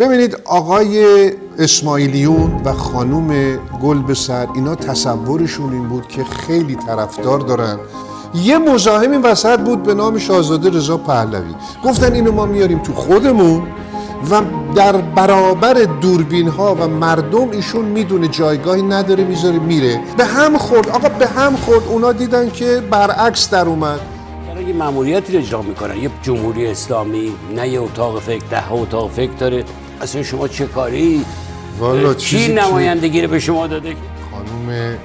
ببینید آقای اسماعیلیون و خانوم گلبسر اینا تصورشون این بود که خیلی طرفدار دارن. یه مزاحم این وسط بود به نام شاهزاده رضا پهلوی، گفتن اینو ما میاریم تو خودمون و در برابر دوربین ها و مردم ایشون میدونه جایگاهی نداره میذاره میره. به هم خورد آقا، به هم خورد. اونا دیدن که برعکس در اومد. یه ماموریتی رو اجرا میکنن، یه جمهوری اسلامی، نه یه اتاق فکر، 10 اتاق فکر داره. اصلا شما چه کاری؟ والا کی نمایندگی رو به شما داده؟ خانم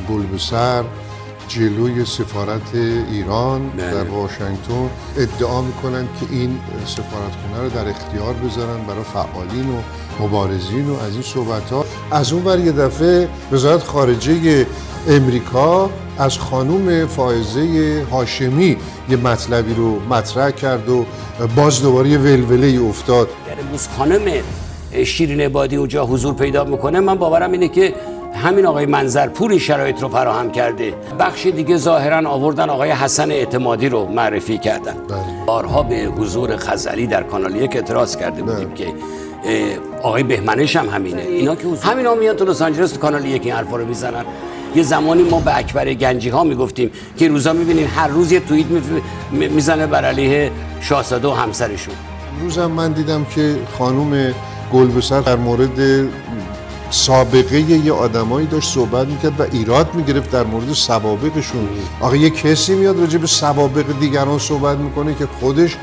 گلبسر جلوی سفارت ایران در واشنگتن ادعا میکنن که این سفارتخونه رو در اختیار بذارن برای فعالین و مبارزین و از این صحبت ها. از اون ور یه دفعه وزارت خارجه امریکا از خانم فائزه هاشمی یه مطلبی رو مطرح کرد و باز دوباره یه ولوله افتاد. امروز خانم شیرین عبادی اونجا حضور پیدا میکنه، من باورم اینه که همین آقای منظرپور این شرایط رو فراهم کرده. بخش دیگه ظاهرا آوردن آقای حسن اعتمادی رو معرفی کردن. بارها به حضور خزعلی در کانال یک اعتراض کرده بودیم که آقای بهمنش هم همینه. اینا که همینا میان تو لس آنجلس تو کانال یک این حرفا رو میزنن. یه زمانی ما به اکبر گنجی ها میگفتیم که روزا میبینین هر روز یه توییت میزنه بر علیه شاهزاده و همسرشون. امروز هم من دیدم که خانم گلبسر در مورد سابقه یه آدمایی داشت صحبت میکرد و ایراد میگرفت در مورد سوابقشون. آقا یه کسی میاد راجع به سوابق دیگران صحبت میکنه که خودش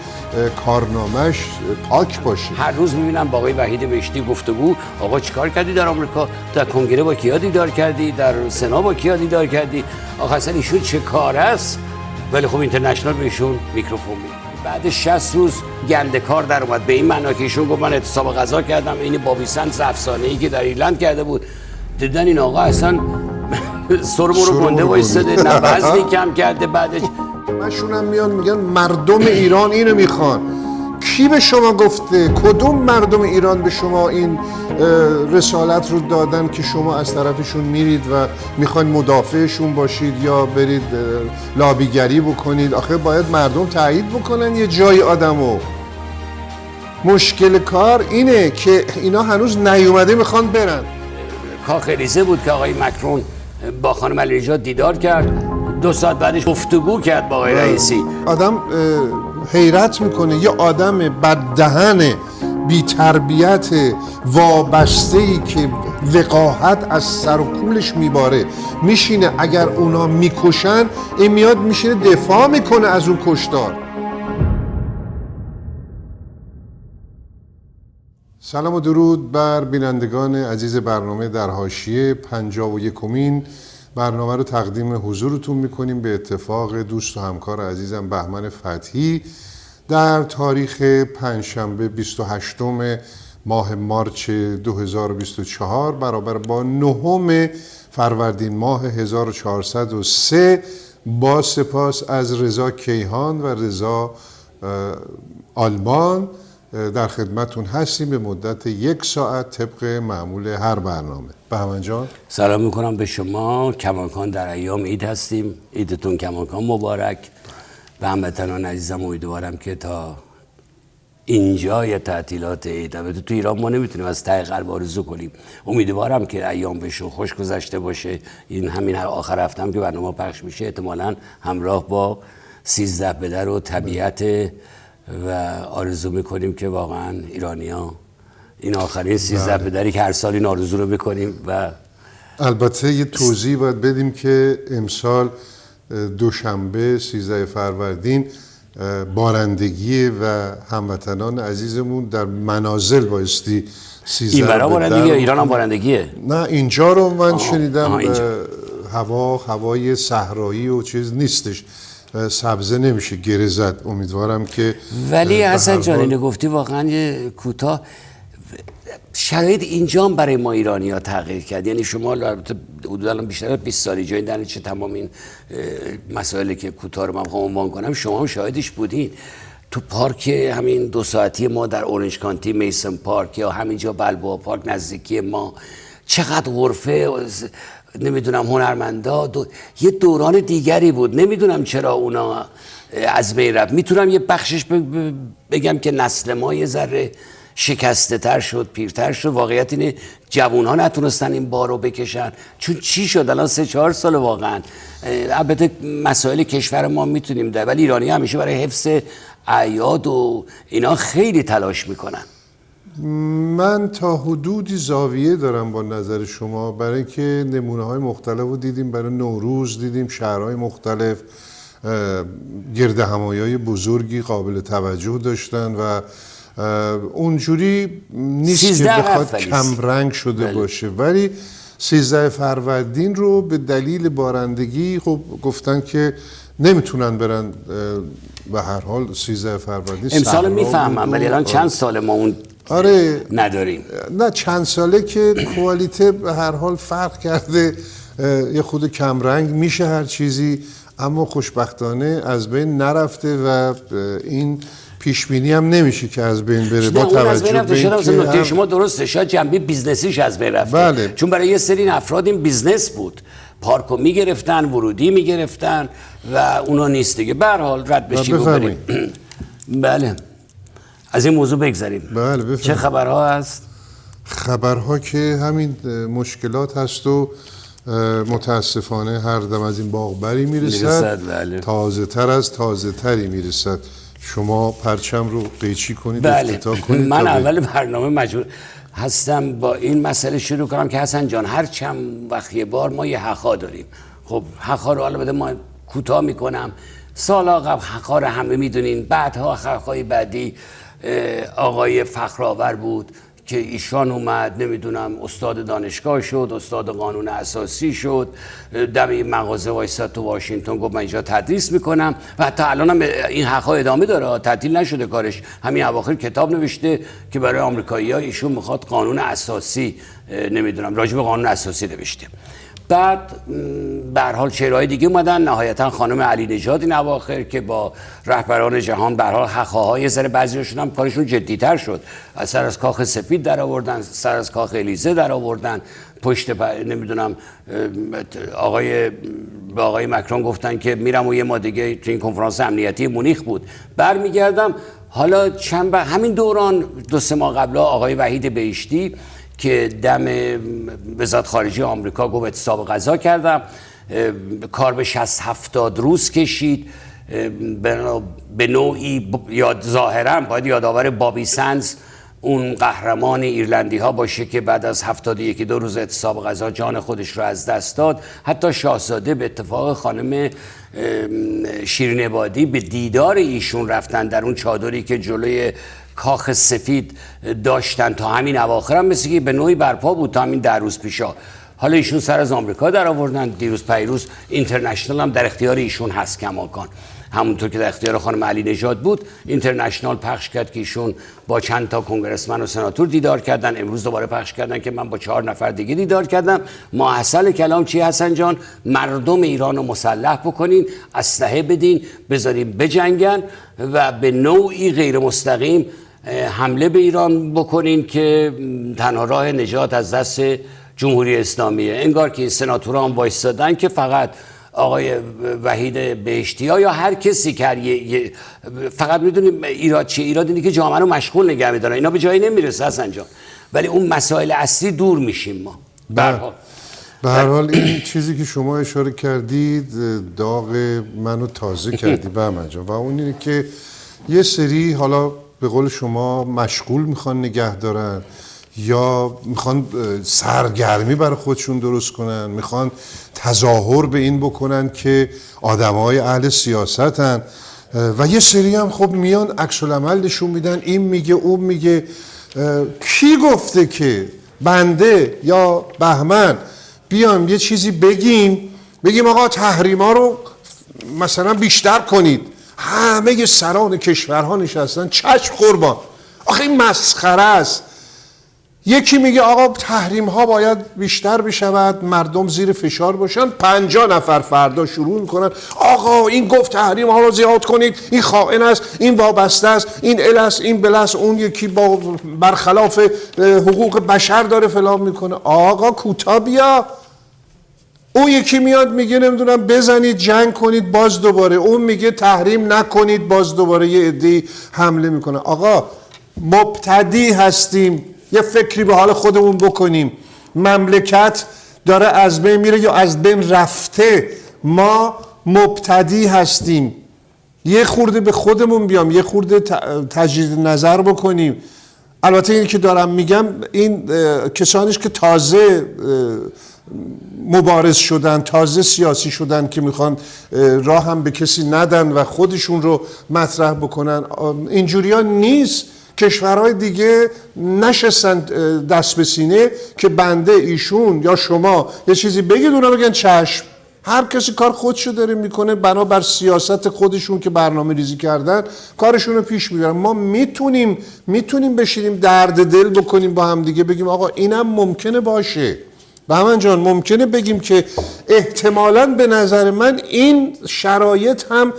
کارنامه‌اش پاک باشه. هر روز میبینم با آقای وحید بهشتی گفتگو، آقا چیکار کردی در آمریکا؟ در کنگره با کیا دیدار کردی؟ در سنا با کیا دیدار کردی؟ آقا اصلا ایشون چه کار است؟ ولی خب اینترنشنال بهشون میکروفون میده. بعد 60 روز گنده کار در اومد، به این معنا که ایشون گفت من اعتصاب غذا کردم. این بابی سنز افسانه‌ای که در ایرلند کرده بود، دیدن این آقا اصلا سرمون رو گنده وایساده، نه وزنی کم کرده. بعدش همشون میان میگن مردم ایران اینو میخوان. کی به شما گفته؟ کدوم مردم ایران به شما این رسالت رو دادن که شما از طرفشون میرید و میخواین مدافعشون باشید یا برید لابیگری بکنید؟ آخه باید مردم تایید بکنن یه جای آدمو. مشکل کار اینه که اینا هنوز نیومده میخوان برن. کاخ الیزه بود که آقای مکرون با خانم علی‌نژاد دیدار کرد، 2 ساعت بعدش گفتگو کرد با آقای رئیسی. آدم حیرت میکنه یه آدم بددهن بی تربیت وابسته‌ای که وقاحت از سر و کولش میباره میشینه، اگر اونا میکشن این میاد میشینه دفاع میکنه از اون کشتار. سلام و درود بر بینندگان عزیز برنامه در حاشیه. 51مین برنامه رو تقدیم حضورتون میکنیم به اتفاق دوست و همکار عزیزم بهمن فتحی در تاریخ پنجشنبه 28 ماه مارچ 2024 برابر با 9 فروردین ماه 1403. با سپاس از رضا کیهان و رضا آلمان در خدمتون هستیم به مدت 1 ساعت طبق معمول هر برنامه. بهمن جان سلام میکنم به شما. کماکان در ایام عید هستیم، عیدتون کماکان مبارک. و هموطنان عزیزم امیدوارم که تا اینجای تعطیلات عید، البته تو ایران ما نمیتونیم از ته قلب آرزو کنیم، امیدوارم که ایام بشه و خوش گذشته باشه. این همین آخر هفته هم که برنامه پخش میشه احتمالاً همراه با 13 بدر و طبیعت و آرزو میکنیم که واقعا ایرانی‌ها این آخرین 13 بدری که هر سال این آرزو رو بکنیم. و البته یه توضیح باید بدیم که امسال دوشنبه 13 فروردین بارندگی و هموطنان عزیزمون در منازل بایستی 13 این برای بارندگی ایران هم بارندگیه؟ نه اینجا رو من شنیدم هوای صحرایی و چیز نیستش، سبزه نمیشه گره زد. امیدوارم که ولی حسن جان اینو گفتی واقعا یه کوتاه، شرایط اینجا هم برای ما ایرانی ها تغییر کرد. یعنی شما حدودا بیشتر 20 سالی جایی در چه تمام این مسائلی که کوتاه رو من بخوام عنوان کنم شما هم شاهدش بودین. تو پارک همین 2 ساعتی ما در اورنج کانتی، میسن پارک یا همینجا بلبوآ پارک نزدیکی ما، چقدر غرفه نمیدونم هنرمندا یه دوران دیگری بود. نمیدونم چرا اونا از بین رفت. میتونم یه بخشش بگم که نسل ما یه ذره شکسته تر شد، پیرتر شد. واقعیت اینه جوان ها نتونستن این بار رو بکشن. چون چی شد الان 3-4 سال واقعا. البته مسائل کشور ما میتونیم ده، ولی ایرانی همیشه برای حفظ اعیاد و اینا خیلی تلاش میکنن. من تا حدودی زاویه دارم با نظر شما، برای اینکه نمونه های مختلف رو دیدیم. برای نوروز دیدیم شهرهای مختلف گرد همایی بزرگی قابل توجه داشتن و اونجوری نیست که بخواد کم رنگ شده باشه. ولی 13 فروردین رو به دلیل بارندگی خب گفتن که نمیتونن برن. به هر حال 13 فروردین امسال میفهمم، ولی الان چند سال ما اون نداریم. نه چند ساله که کوالیته به هر حال فرق کرده، یه خود کمرنگ میشه هر چیزی، اما خوشبختانه از بین نرفته و این پیش بینی هم نمیشه که از بین بره. با توجه به اینکه شما درسته، شاید جنبه بیزنسیش از بین رفته. بله. چون برای یه سری افراد این بیزنس بود، پارکو میگرفتن، ورودی میگرفتن و اونا نیست دیگه. به هر حال رد بشیم و بریم. بله از این موضوع بگذاریم. بله بفرمایید. چه خبرها هست؟ خبرها که همین مشکلات هست و متاسفانه هر دم از این باغبری میرسد. بله. تازه تر از تازه تری میرسد. شما پرچم رو قیچی کنید. بله. افتتاح کنید. من اول برنامه مجبور هستم با این مسئله شروع کنم که حسن جان هر چند وقت یه بار ما یه حقا داریم. خب حقا رو البته ما کوتاه میکنم. سال قبل حقا رو همه میدونین. بعدها حقای بعدی آقای فخرآور بود که ایشان اومد، نمیدونم استاد دانشگاه شد، استاد قانون اساسی شد، دم مغازه وایساد تو واشنگتن گفت من اینجا تدریس میکنم و حتی الان هم این حقا ادامه داره، تعطیل نشده کارش. همین اواخر کتاب نوشته که برای آمریکایی‌ها ایشون میخواد قانون اساسی، نمیدونم راجع به قانون اساسی نوشته. بعد به هر حال چهره‌های دیگه اومدن، نهایتا خانم علی نژاد این اواخر که با رهبران جهان به هر حال حق‌های سر بعضی‌هاشون هم کارشون جدی‌تر شد. سر از کاخ سفید در آوردن، سر از کاخ الیزه در آوردن، نمیدونم به آقای مکرون گفتن که میرم و یه ما دیگه تو این کنفرانس امنیتی مونیخ بود برمیگردم. حالا همین دوران 2-3 ماه قبل آقای وحید بهشتی که دم وزارت خارجه آمریکا گفت اعتصاب غذا کردم، کار به 60-70 روز کشید. به نوعی ظاهرا باید یادآور بابی سندز اون قهرمان ایرلندی ها باشه که بعد از 71 روز اعتصاب غذا جان خودش رو از دست داد. حتی شاهزاده به اتفاق خانم شیرین عبادی به دیدار ایشون رفتن در اون چادری که جلوی کاخ سفید داشتن. تا همین اواخر هم مثل که به نوعی برپا بود، تا همین 10 روز پیشا. حالا ایشون سر از آمریکا در آوردن. دیروز پیروز اینترنشنال هم در اختیار ایشون هست کماکان، همونطور که در اختیار خانم علی نژاد بود. اینترنشنال پخش کرد که ایشون با چند تا کنگرسمن و سناتور دیدار کردن. امروز دوباره پخش کردن که من با 4 نفر دیگه دیدار کردم. ماحصل کلام چی حسن جان؟ مردم ایران رو مسلح بکنین، اسلحه بدین، بذارین بجنگن و به نوعی غیر مستقیم حمله به ایران بکنین که تنها راه نجات از دست جمهوری اسلامیه. انگار که سناتورها هم وایستادن که فقط آقای وحید بهشتی‌ها یا هر کسی که فقط میدونیم ایراد چیه. ایراد اینه که جامعه رو مشغول نگه می‌دارن. اینا به جایی نمیرسه حسن جان، ولی اون مسائل اصلی دور میشیم ما. به هر حال این چیزی که شما اشاره کردید داغ منو تازه کردی بهمن جان، و اون اینه که یه سری حالا به قول شما مشغول میخوان نگه دارن یا میخوان سرگرمی برای خودشون درست کنن، میخوان تظاهر به این بکنن که آدمای اهل سیاستن، و یه سری هم خب میان عکس العمل نشون میدن، این میگه اون میگه. کی گفته که بنده یا بهمن بیام یه چیزی بگیم آقا تحریما رو مثلا بیشتر کنید؟ همه سران کشورها نشستن چشم قربان. آخه این مسخره است. یکی میگه آقا تحریم ها باید بیشتر بشود، مردم زیر فشار باشن، 50 نفر فردا شروع میکنن آقا این گفت تحریم ها رو زیاد کنید، این خائن است، این وابسته است، این ال است، این بل است، اون یکی برخلاف حقوق بشر داره فلان میکنه. آقا کوتا بیا. اون یکی میاد میگه نمیدونم بزنید جنگ کنید، باز دوباره اون میگه تحریم نکنید، باز دوباره یه عده‌ای حمله میکنه. آقا مبتدی هستیم، یه فکری به حال خودمون بکنیم. مملکت داره از بین میره یا از بین رفته، ما مبتدی هستیم. یه خورده به خودمون بیام، یه خورده تجدید نظر بکنیم. البته این که دارم میگم این کسانیش که تازه مبارز شدن، تازه سیاسی شدن، که میخوان راه هم به کسی ندن و خودشون رو مطرح بکنن. اینجوریا نیست. کشورهای دیگه نشستن دست به سینه که بنده، ایشون یا شما یه چیزی بگید اونا بگن چشم. هر کسی کار خودشو داره میکنه، بنابر سیاست خودشون که برنامه ریزی کردن کارشون رو پیش میبرن. ما میتونیم بشینیم درد دل بکنیم با هم دیگه، بگیم آقا اینم ممکنه باشه. بهمن جان ممکنه بگیم که احتمالاً به نظر من این شرایط هم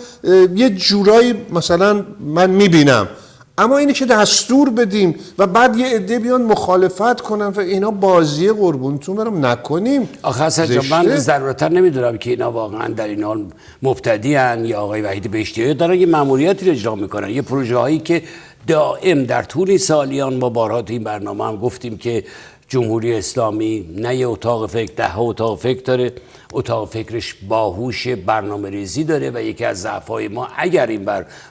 یه جورایی مثلا من میبینم، اما اینی که دستور بدیم و بعد یه عده بیان مخالفت کنن و اینا بازی قربونتون برم نکنیم. آخه اصلا من ضرورتا نمیدونم که اینا واقعا در این حال مبتدی ان یا آقای وحید بهشتی دارن یه ماموریتی رو اجرا میکنن، یه پروژه هایی که دائم در طول سالیان ما بارها تو این برنامه هم گفتیم که جمهوری اسلامی نه یه اتاق فکر، 10 اتاق فکر داره. اتاق فکرش باهوش، برنامه ریزی داره و یکی از ضعف‌های ما اگر این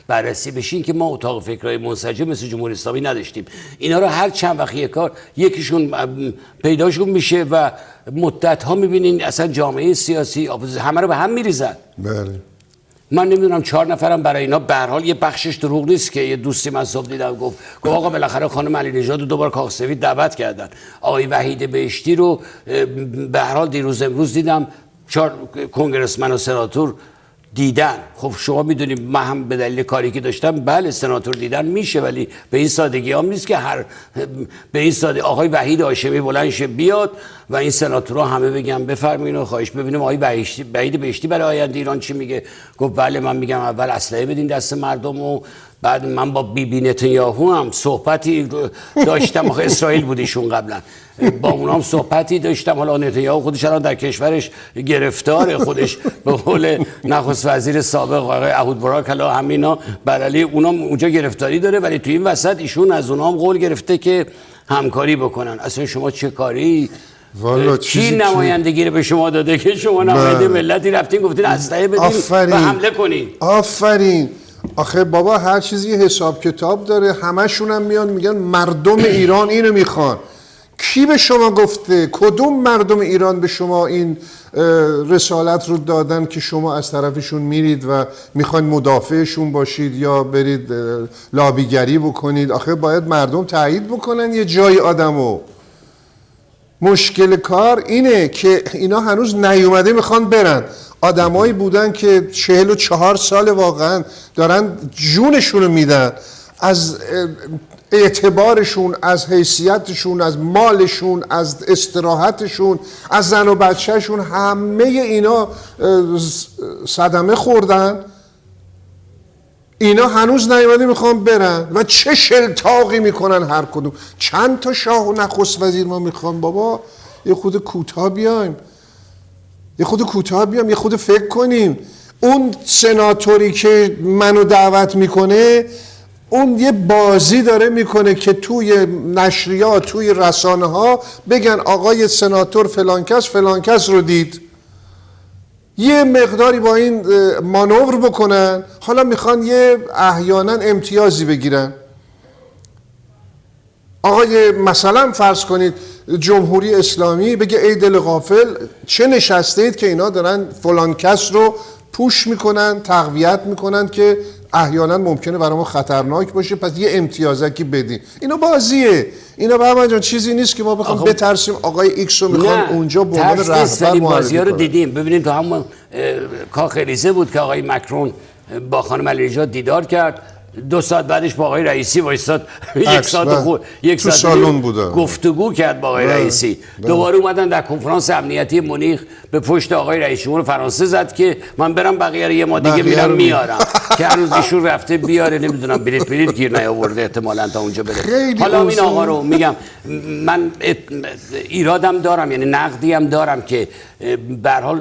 بررسی بشین که ما اتاق فکرهای منسجم مثل جمهوری اسلامی نداشتیم. اینا رو هر چند وقت یک کار یکیشون پیداشون میشه و مدت‌ها میبینین اصلا جامعه سیاسی همه رو به هم میریزن. بله. من نمیدونم 4 نفرم برای اینا به هر حال یه بخشش دروغ نیست که یه دوستی من صبح دیدم گفت آقا بالاخره خانم علی نژاد رو دوباره کاخ سفید دعوت کردن. آقای وحید بهشتی رو به هر حال دیروز امروز دیدم 4 کنگرسمن و سناتور دیدن. خب شما میدونید من هم به دلیل کاری که داشتم بله سناتور دیدن میشه، ولی به این سادگی هم نیست که به این سادگی آقای وحید هاشمی بلند شه بیاد و این سناتورها همه بگن بفرمایید و خواهش ببینیم آقای وحید بهشتی برای آینده ایران چی میگه. گفت بله من میگم اول اسلحه بدین دست مردم و بعد من با بیبی نتانیاهو هم صحبتی داشتم. آخه اسرائیل بودیشون قبلا، با اونها هم صحبتی داشتم. حالا نتانیاهو خودش الان در کشورش گرفتاره، خودش به قول نخست وزیر سابق آقای احود براک حالا همینا برعلی اونام اونجا گرفتاری داره، ولی تو این وسط ایشون از اونها هم قول گرفته که همکاری بکنن. اصلا شما چه کاری کی نمایندگی رو به شما داده که شما نماینده ملتی رفتین گفتین اسلحه بدین و حمله کنین؟ آفرین. آخه بابا هر چیزی حساب کتاب داره. همشون هم میان میگن مردم ایران اینو میخوان. کی به شما گفته؟ کدوم مردم ایران به شما این رسالت رو دادن که شما از طرفشون میرید و میخواین مدافعشون باشید یا برید لابیگری بکنید؟ آخه باید مردم تایید بکنن یه جای آدمو. مشکل کار اینه که اینا هنوز نیومده میخوان برن. آدمایی بودن که 44 سال واقعا دارن جونشون رو میدن، از اعتبارشون، از حیثیتشون، از مالشون، از استراحتشون، از زن و بچهشون، همه اینا صدمه خوردن. اینا هنوز نیومده میخوان برن و چه شلتاقی میکنن هر کدوم. چند تا شاه و نخست وزیر ما میخوان. بابا یه خود کوتاه بیایم، یه خود فکر کنیم. اون سناتوری که منو دعوت میکنه اون یه بازی داره میکنه که توی نشریات، توی رسانه ها بگن آقای سناتور فلان کس رو دید. یه مقداری با این مانور بکنن، حالا میخوان یه احیانا امتیازی بگیرن. آقای مثلا فرض کنید جمهوری اسلامی بگه ای دل غافل چه نشسته اید که اینا دارن فلان کس رو پوش میکنن، تقویت میکنن که احیانا ممکنه برای ما خطرناک باشه، پس یه امتیازکی بدین. اینا بازیه. اینا بهمن جان چیزی نیست که ما بخوام بترسیم آقای ایکس رو میخوان اونجا به عنوان رهبر بازی ها رو دیدیم. ببینید تو همون کاخ الیزه بود که آقای مکرون با خانم علی نژاد دیدار کرد. 2 ساعت بعدش با آقای رئیسی وایساد، یک ساعت گفتگو کرد با آقای رئیسی. دوباره اومدن در کنفرانس امنیتی مونیخ به پشت آقای رئیس جمهور فرانسه زد که من برم بقیه رو یه ما دیگه میرم میارم که هر روز ایشون رفته بیاره. نمیدونم بلیط گیر نیاورده احتمالاً تا اونجا بره. حالا این آقا رو میگم من ایرادم دارم، یعنی نقدی هم دارم که به هر حال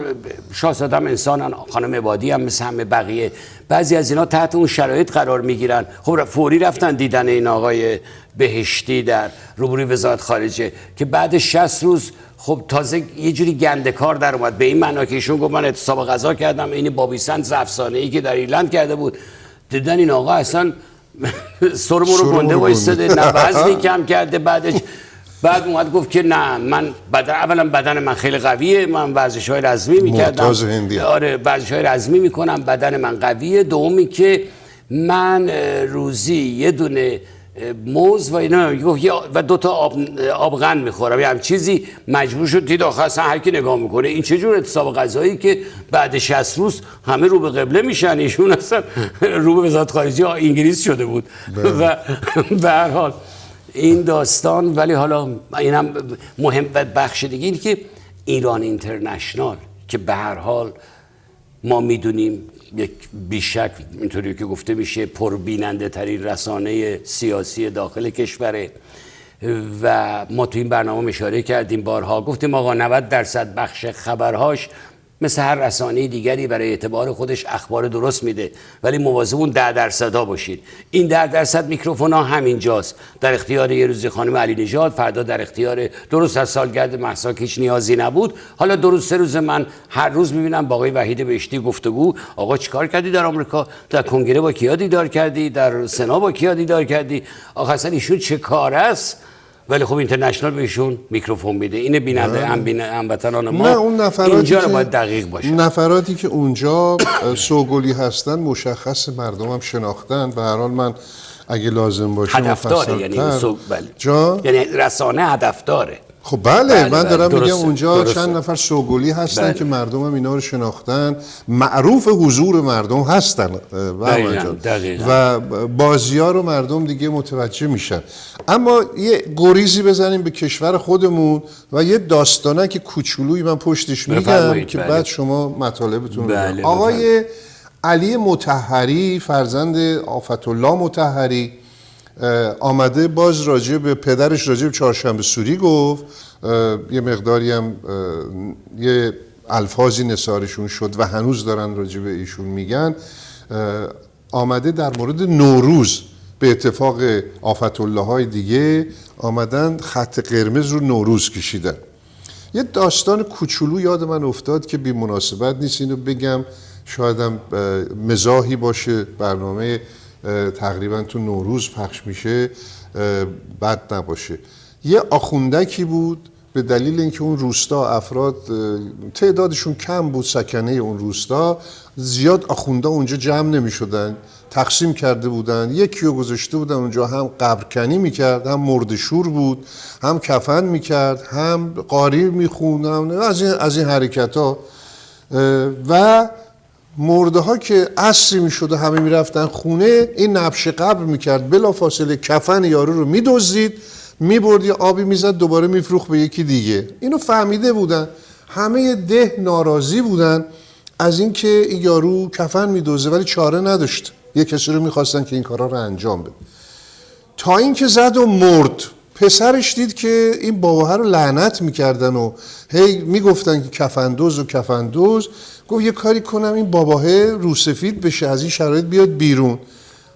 شاهزاده انسانن، خانم عبادی هم مثل همه بقیه بعضی از اینا تحت اون شرایط قرار میگیرن. خب فوری رفتن دیدن این آقای بهشتی در روبروی وزارت خارجه که بعد 60 روز خب تازه یه جوری گنده کار در اومد، به این معنا که ایشون گفت من اعتصاب غذا کردم، این بابی سند افسانه‌ای که در ایرلند کرده بود. دیدن این آقا اصلا سرمو رو گنده وایساده، نه وزنی کم کرده. بعد اومد گفت که نه، من اولا بدن من خیلی قویه، من ورزش‌های رزمی می‌کردم، آره ورزش‌های رزمی می‌کنم، بدن من قویه. دومی که من روزی یه دونه موز و 2 تا آبغن میخورم، یه هم چیزی. مجبور شد دید آخر اصلا هر کی نگاه میکنه این چه جور اعتصاب غذایی که بعد 60 روز همه رو به قبله میشن. ایشون اصلا رو به وزارت خارجه انگلیس شده بود. و به هر حال این داستان. ولی حالا اینم مهم و بخش دیگه اینه که ایران اینترنشنال که به هر حال ما میدونیم یک بیشک اینطوری که گفته میشه پربیننده ترین رسانه سیاسی داخل کشوره و ما تو این برنامه اشاره کردیم بارها، گفتیم آقا 90% بخش خبرهاش مثل هر رسانه دیگری برای اعتبار خودش اخبار درست میده، ولی مواظب اون 10% ها باشید. این 10% میکروفون ها همینجاست، در اختیار یه روزی خانم علی نژاد، فردا در اختیار درست از سالگرد مهسا که هیچ نیازی نبود. حالا 2-3 روز من هر روز میبینم با آقای وحید بهشتی گفتگو، آقا چیکار کردی در آمریکا، در کنگره با کیا دیدار کردی، در سنا با کیا دیدار کردی، آقا اصلا ایشون چه کار است؟ ولی خب اینترنشنال بهشون میکروفون میده. اینه بیننده هموطنان ما. نه اون نفراتی اینجا رو باید دقیق باشه. نفراتی که اونجا سوگلی هستن مشخص، مردم هم شناختن. به هر حال من اگه لازم باشه هدفداره، یعنی جان؟ یعنی رسانه هدفداره. خب بله من دارم میگم اونجا درسته. چند نفر سوگلی هستن که مردم هم اینا رو شناختن، معروف حضور مردم هستن و بازی ها رو مردم دیگه متوجه میشن. اما یه گریزی بزنیم به کشور خودمون و یه داستانک کوچولویی من پشتش میگم که بعد شما مطالبتون رو آقای علی مطهری فرزند آفت الله مطهری آمده باز راجع به پدرش راجع به چهارشنبه سوری گفت، یه مقداری هم یه الفاظی نثارشون شد و هنوز دارن راجع به ایشون میگن. آمده در مورد نوروز به اتفاق آفت الله های دیگه آمدن خط قرمز رو نوروز کشیدن. یه داستان کوچولو یاد من افتاد که بی مناسبت نیست اینو بگم، شایدم مزاحی باشه، برنامه تقریبا تو نوروز پخش میشه، بد نباشه. یه آخوندکی بود به دلیل اینکه اون روستا افراد تعدادشون کم بود، سکنه اون روستا زیاد آخوندا اونجا جمع نمی شدن، تقسیم کرده بودن، یکی رو گذاشته بودن اونجا، هم قبرکنی میکرد، هم مردشور بود، هم کفن میکرد، هم قاری میخوند، از این حرکت ها. و مرده ها که عصری میشد و همه میرفتن خونه، این نبش قبر میکرد، بلا فاصله کفن یارو رو میدزدید، میبرد یا آبی میزد دوباره میفروخت به یکی دیگه. اینو فهمیده بودن، همه ده ناراضی بودن از اینکه این یارو کفن میدزده ولی چاره نداشت، یه کسی رو میخواستن که این کارا رو انجام بده. تا اینکه زد و مرد، پسرش دید که این باباها رو لعنت میکردن و هی میگفتن که کفندوز و کفندوز، گفت یه کاری کنم این باباه روسفید بشه، از این شرایط بیاد بیرون.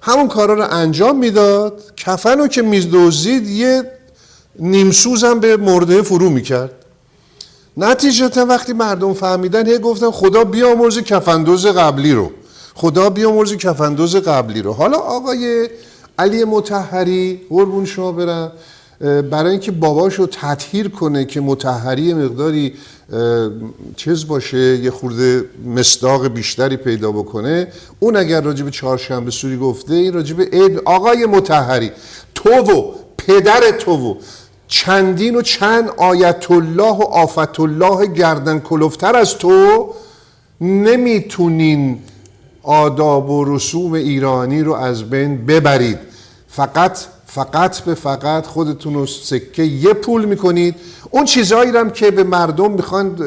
همون کارا رو انجام میداد، کفن رو که میدزدید یه نیمسوز هم به مرده فرو میکرد. نتیجتا وقتی مردم فهمیدن هی گفتن خدا بیامرز کفندوز قبلی رو، خدا بیامرز کفندوز قبلی رو. حالا آقای علی مطهری قربون شما برم، برای اینکه باباشو تطهیر کنه که مطهری مقداری چیز باشه، یه خورده مصداق بیشتری پیدا بکنه، اون اگر راجب چهارشنبه سوری گفته، این راجب عید آقای مطهری، تو و پدر تو و چندین و چند آیت الله و آفت الله گردن کلفتر از تو نمیتونین آداب و رسوم ایرانی رو از بین ببرید. فقط خودتون رو سکه یه پول میکنید. اون چیزایی هم که به مردم میخوان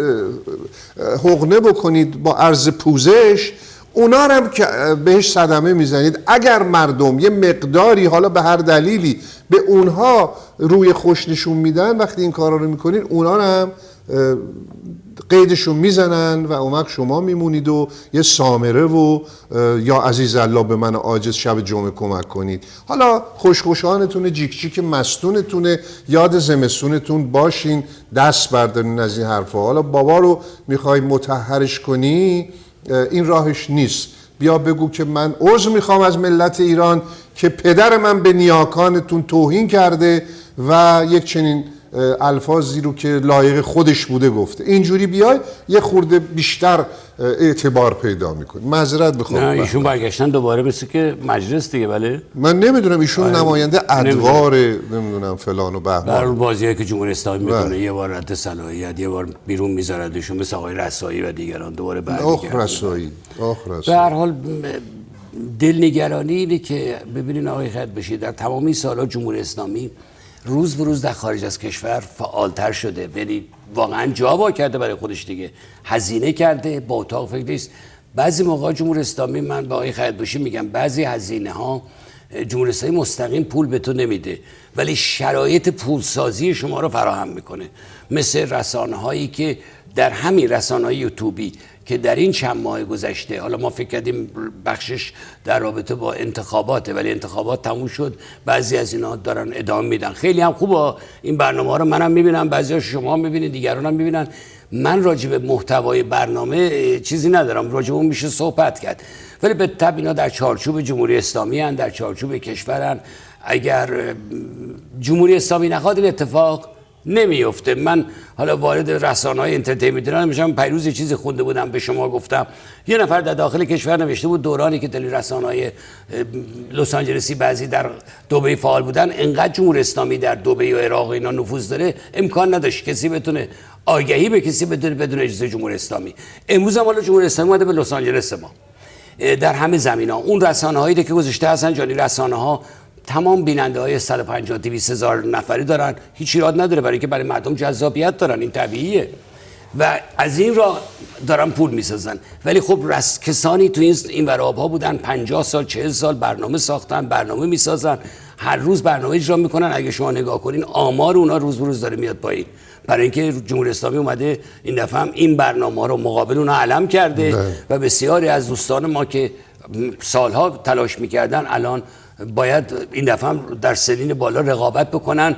حقنه بکنید با عرض پوزش، اونا هم که بهش صدمه میزنید. اگر مردم یه مقداری حالا به هر دلیلی به اونها روی خوش نشون میدن، وقتی این کارا رو میکنید اونا هم قیدشو میزنن و اون وقت شما میمونید و یه سامره و یا عزیز الله به من عاجز شب جمعه کمک کنید. حالا خوشخوشانتونه، جیک جیک مستونتونه، یاد زمستونتون باشین، دست بردارین از این حرفا. حالا بابا رو میخوای مطهرش کنی، این راهش نیست. بیا بگو که من عذر میخوام از ملت ایران که پدر من به نیاکانتون توهین کرده و یک چنین الفاظی رو که لایق خودش بوده گفته. اینجوری بیای یه خورده بیشتر اعتبار پیدا میکنی. معذرت میخوام. نه ایشون برگشتن دوباره مثل که مجلس دیگه. بله من نمیدونم ایشون نماینده ادوار نمیدونم فلان و بهمان در بازیایی که جمهوری اسلامی میکنه یه بار رد صلاحیت، یه بار بیرون میذاردشون، مثل آقای رسایی و دیگران دوباره برمیگردن. رسایی به هر حال دلنگرانی اینه که ببینین آقای خدبشی در تمام این سال‌ها جمهوری اسلامی روز به روز در خارج از کشور فعالتر شده، یعنی واقعا جا وا کرده برای خودش دیگه، هزینه کرده، با اتاق فکر نیست. بعضی موقع جمهوری اسلامی، من به آقای خدبشی میگم، بعضی هزینه ها جمهوری اسلامی مستقیم پول به تو نمیده ولی شرایط پولسازی شما رو فراهم میکنه، مثل رسانه هایی که در همین رسانه‌های یوتیوبی که در این چند ماه گذشته، حالا ما فکر کردیم بخشش در رابطه با انتخاباته ولی انتخابات تموم شد، بعضی از اینا دارن ادامه میدن. خیلی هم خوبه این برنامه رو منم میبینم، بعضی‌ها شما میبینید، دیگران هم میبینن. من راجع به محتوای برنامه چیزی ندارم، راجع به اون میشه صحبت کرد، ولی به طبع اینا در چارچوب جمهوری اسلامی هستند، در چارچوب کشورن. اگر جمهوری اسلامی نخواد این اتفاق نمیفته. من حالا وارد رسانه‌های انترتینمنت نمیشم. پیروز چیزی خونده بودم به شما گفتم، یه نفر در داخل کشور نوشته بود دورانی که در رسانه‌های لس آنجلسی بعضی در دبی فعال بودن، انقدر جمهوری اسلامی در دبی و عراق اینا نفوذ داره، امکان نداشت کسی بتونه آگهی به کسی بده بدون اجازه جمهوری اسلامی. امروز هم حالا جمهوری اسلامی اومده به لس آنجلس ما در همه زمینا. اون رسانه‌هایی که گذاشته هستن جانی، رسانه‌ها تمام بیننده های 150-200 هزار نفری دارن، هیچ ایراد نداره، برای که برای مردم جذابیت دارن، این طبیعیه و از این راه دارن پول میسازن. ولی خب کسانی تو این ورابها بودن 50 سال 40 سال برنامه ساختن، برنامه میسازن، هر روز برنامه اجرا میکنن. اگه شما نگاه کنین آمار اونا روز به روز داره میاد پایین، برای اینکه جمهوری اسلامی اومده این دفعه هم این برنامه رو مقابل اونها علم کرده و بسیاری از دوستان ما که سالها تلاش میکردن الان باید این دفعه هم در سنین بالا رقابت بکنن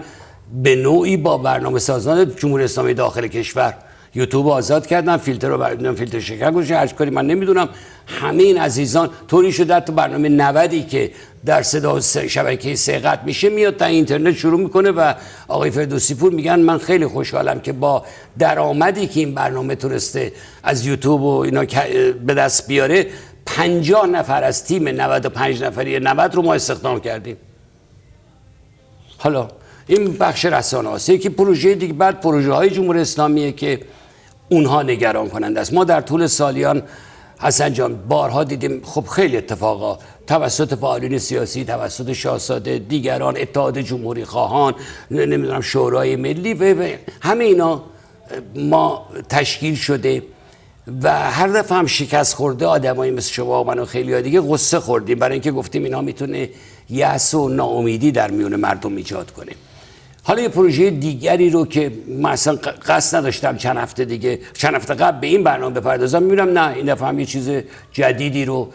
به نوعی با برنامه سازان جمهوری اسلامی داخل کشور. یوتیوب آزاد کردن، فیلتر رو بردن، فیلتر شکر گذاشتن، هر کاری من نمیدونم. همه این عزیزان طوری شده تو برنامه 90 که در صدا شبکه 3 قطع میشه میاد تا اینترنت شروع میکنه و آقای فردوسی پور میگن من خیلی خوشحالم که با درآمدی که این برنامه تونسته از یوتیوب و اینا به دست بیاره 50 نفر از تیم 95 نفری 90 رو ما استخدام کردیم. حالا این بخش رسانه هاست. یکی پروژه دیگه، بعد پروژه های جمهوری اسلامیه که اونها نگران کننده است. ما در طول سالیان حسن جان بارها دیدیم خب خیلی اتفاقا توسط فعالین سیاسی، توسط شاهزاده، دیگران، اتحاد جمهوری خواهان، نمیدونم شورای ملی و همه اینا ما تشکیل شده و هر دفعه هم شکست خورده آدمایی مثل شما و من و خیلی‌ها دیگه غصه خوردیم، برای اینکه گفتیم اینا میتونه یأس و ناامیدی در میون مردم ایجاد کنه. حالا یه پروژه دیگری رو که مثلا قصد نداشتم چند هفته قبل به این برنامه بپردازم، میبینم نه این دفعه هم یه چیز جدیدی رو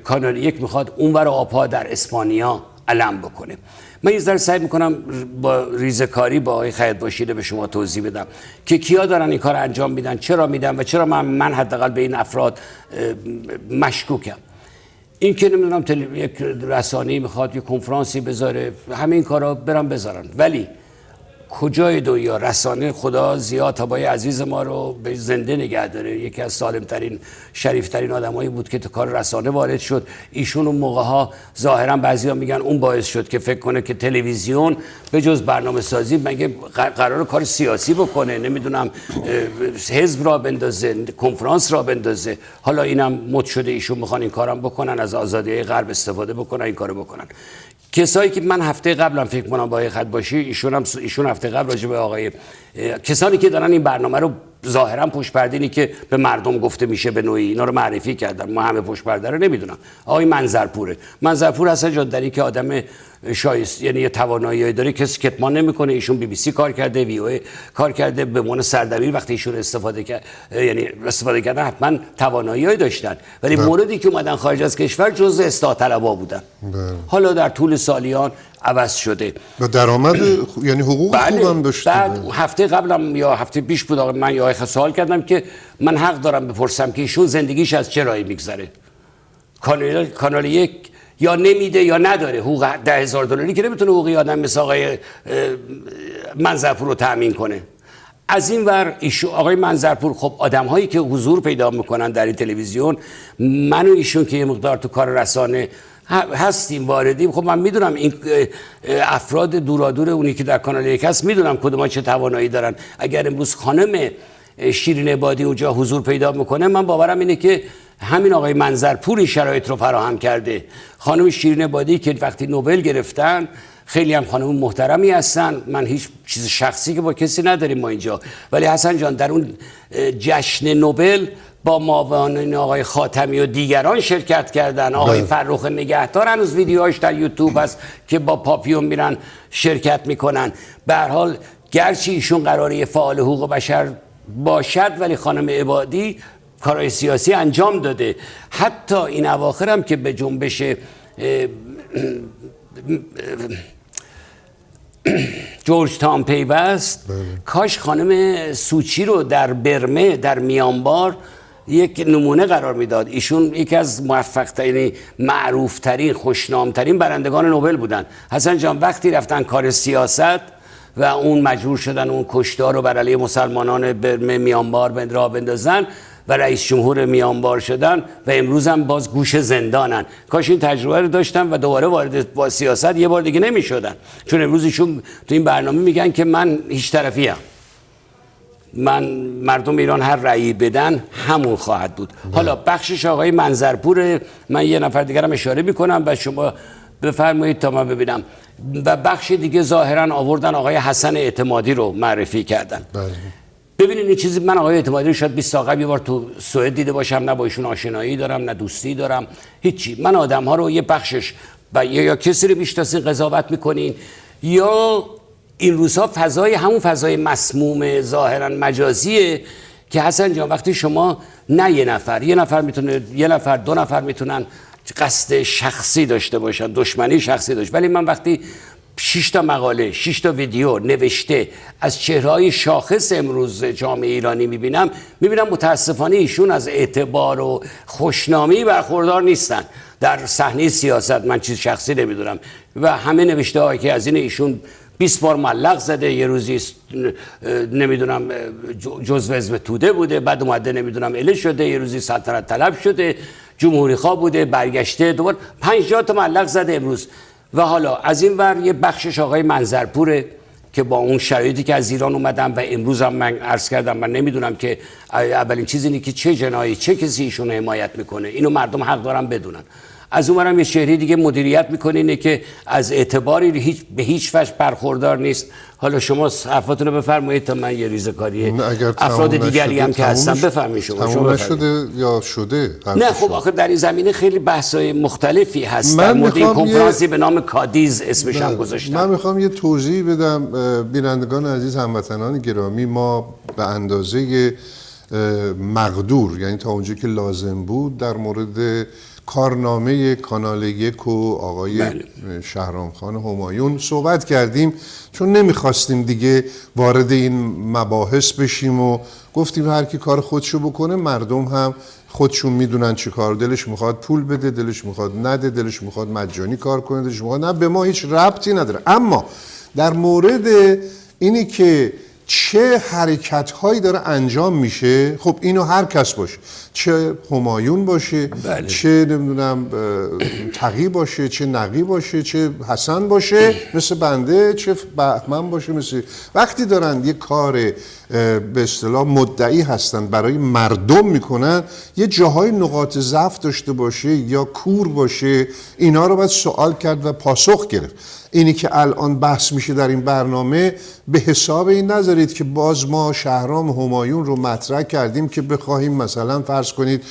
کانال یک میخواد اونور آب‌ها در اسپانیا علم بکنه. من یه ذره سعی میکنم با ریزکاری با آقای خیاط‌باشی به شما توضیح بدم که کیا دارن این کار انجام میدن، چرا میدن و چرا من حداقل به این افراد مشکوکم. این که نمیدونم یک رسانه‌ای میخواد یک کنفرانسی بذاره، همین کارا برام بذارن، ولی کجای دنیا رسانه خدا زیاد تبای عزیز ما رو به زنده نگه داره، یکی از سالمترین شریفترین آدمایی بود که تو کار رسانه وارد شد. ایشون اون موقع‌ها ظاهرا بعضیا میگن اون باعث شد که فکر کنه که تلویزیون به جز برنامه سازی مگه قرار کار سیاسی بکنه، نمیدونم حزب را بندازه، کنفرانس را بندازه. حالا اینم مد شده ایشون میخوان این کارم بکنن، از آزادی غرب استفاده بکنن، این کارو بکنن. کسایی که من هفته قبلم فکر کنم با آقای خطباشی ایشون هفته قبل راجع به آقای کسانی که دارن این برنامه رو ظاهرا پشت پرده‌ای که به مردم گفته میشه به نوعی اینا رو معرفی کردن، ما همه پشت پرده رو نمیدونم. آقای منظرپور حسن جان در این که آدم شایست، یعنی یه توانایی داره کسی کتمان نمیکنه. ایشون بی بی سی کار کرده، وی او کار کرده، به عنوان سردبیر وقتی ایشون استفاده کرد، یعنی استفاده کردن حتما توانایی داشتن، ولی موردی که اومدن خارج از کشور جزء اصلاح طلبا بودن. حالا در طول سالیان عوض شده و درآمد یعنی حقوق خوبم داشته. بعد هفته قبلم یا هفته پیش بود من یا سوال کردم که من حق دارم بپرسم که ایشون زندگیش از چه راهی میگذره. کانال یک یا نمیده یا نداره حقوق $10,000 که نمیتونه حقوقی آدم مثل آقای منظرپور رو تأمین کنه. از این ور آقای منظرپور، خب آدم هایی که حضور پیدا میکنن در این تلویزیون، من و ایشون که یه مقدار تو کار رسانه هستیم واردیم، خب من میدونم این افراد دورادور اونی که در کانال یک هست میدونم کدوم چه توانایی دارن. اگر امروز خانم شیرین عبادی اونجا حضور پیدا میکنه، من باورم اینه که همین آقای منظرپور این شرایط رو فراهم کرده. خانم شیرین عبادی که وقتی نوبل گرفتن، خیلی هم خانم محترمی هستن، من هیچ چیز شخصی که با کسی نداریم ما اینجا، ولی حسن جان در اون جشن نوبل با معاونین آقای خاتمی و دیگران شرکت کردن. آقای فرخ نگهدار هنوز ویدیوهاش در یوتیوب هست که با پاپیون میرن شرکت میکنن. به هر حال گرچه ایشون قراره فعال حقوق بشر باشد، ولی خانم عبادی کارهای سیاسی انجام داده. حتی این اواخر هم که به جنبش جورج تاون پیوست، کاش خانم سوچی رو در برمه در میانمار یک نمونه قرار میداد. ایشون یکی از موفق ترین، معروف ترین، خوشنام ترین برندگان نوبل بودن. حسن جان وقتی رفتن کار سیاست و اون مجبور شدن اون کشتار رو بر علیه مسلمانان برمه میانمار راه بندازن و رئیس جمهور میانمار شدن و امروز هم باز گوش زندانن. کاش این تجربه رو داشتن و دوباره وارد با سیاست یه بار دیگه نمیشدن، چون امروز ایشون تو این برنامه میگن که من هیچ طرفیم، من مردم ایران هر رأیی بدن همون خواهد بود. حالا بخشش آقای منظرپور، من یه نفر دیگرم اشاره میکنم و شما بفرمایید تا من ببینم. و بخش دیگه ظاهرا آوردن آقای حسن اعتمادی رو معرفی کردن. ببینید این چیزی، من آقای اعتمادی رو شاید 20 سال قبل یه بار تو سوئد دیده باشم، نه با ایشون آشنایی دارم نه دوستی دارم، هیچی. من آدم ها رو یه بخشش یا کسی رو میشناسین قضاوت میکنین، یا این روزها فضای همون فضای مسموم ظاهرا مجازیه که حسن جان وقتی شما نه یه نفر میتونه، یه نفر دو نفر میتونن قصد شخصی داشته باشن، دشمنی شخصی داشت، ولی من وقتی 6 تا مقاله 6 تا ویدیو نوشته از چهره‌های شاخص امروز جامعه ایرانی میبینم متاسفانه ایشون از اعتبار و خوشنامی برخوردار نیستن در صحنه سیاست. من چیز شخصی نمیدونم و همه نوشته هایی که از این ایشون 20 بار ملق زده، یه روزی نمیدونم جزو حزب توده بوده، بعد اومده نمیدونم اله شده، یه روزی سلطنت طلب شده، جمهوری خواه بوده، برگشته دوباره 50 تا ملق زده امروز. و حالا از این ور یه بخشش آقای منظرپوره که با اون شرایطی که از ایران اومدم و امروز هم من عرض کردم، من نمیدونم که اولین چیز اینه که چه جنایی چه کسی ایشون حمایت میکنه، اینو مردم حق دارن بدونن. از اونورم یه شهری دیگه مدیریت میکنه اینه که از اعتباری به هیچ وجه برخوردار نیست. حالا شما حرفاتون رو بفرمایید تا من یه ریزکاری افراد دیگری هم که هستن بفرمایید. شما نشده یا شده؟ نه خب آخه در این زمینه خیلی بحث‌های مختلفی هست. در مورد این کنفرانسی به نام کادیز اسمش هم گذاشتم. من میخوام یه توضیح بدم بینندگان عزیز، هموطنان گرامی. ما به اندازه مقدور، یعنی تا اونجایی که لازم بود، در مورد کارنامه کانال یک و آقای شهرامخان همایون صحبت کردیم، چون نمیخواستیم دیگه وارد این مباحث بشیم و گفتیم هر کی کار خودشو بکنه، مردم هم خودشون میدونن چی کار، دلش میخواد پول بده، دلش میخواد نده، دلش میخواد مجانی کار کنه، دلش میخواد نه، به ما هیچ ربطی نداره. اما در مورد اینی که چه حرکت هایی داره انجام میشه، خب اینو هر کس باشه، چه همایون باشه چه نمیدونم تقی باشه، چه نقی باشه، چه حسن باشه مثل بنده، چه بهمن باشه مثل، وقتی دارن یه کار به اصطلاح مدعی هستن برای مردم میکنن، یه جاهای نقاط ضعف داشته باشه یا کور باشه، اینا رو باید سوال کرد و پاسخ گرفت. اینی که الان بحث میشه در این برنامه به حساب این نذارید که باز ما شهرام همایون رو مطرح کردیم که بخواهیم مثلا فرض کنید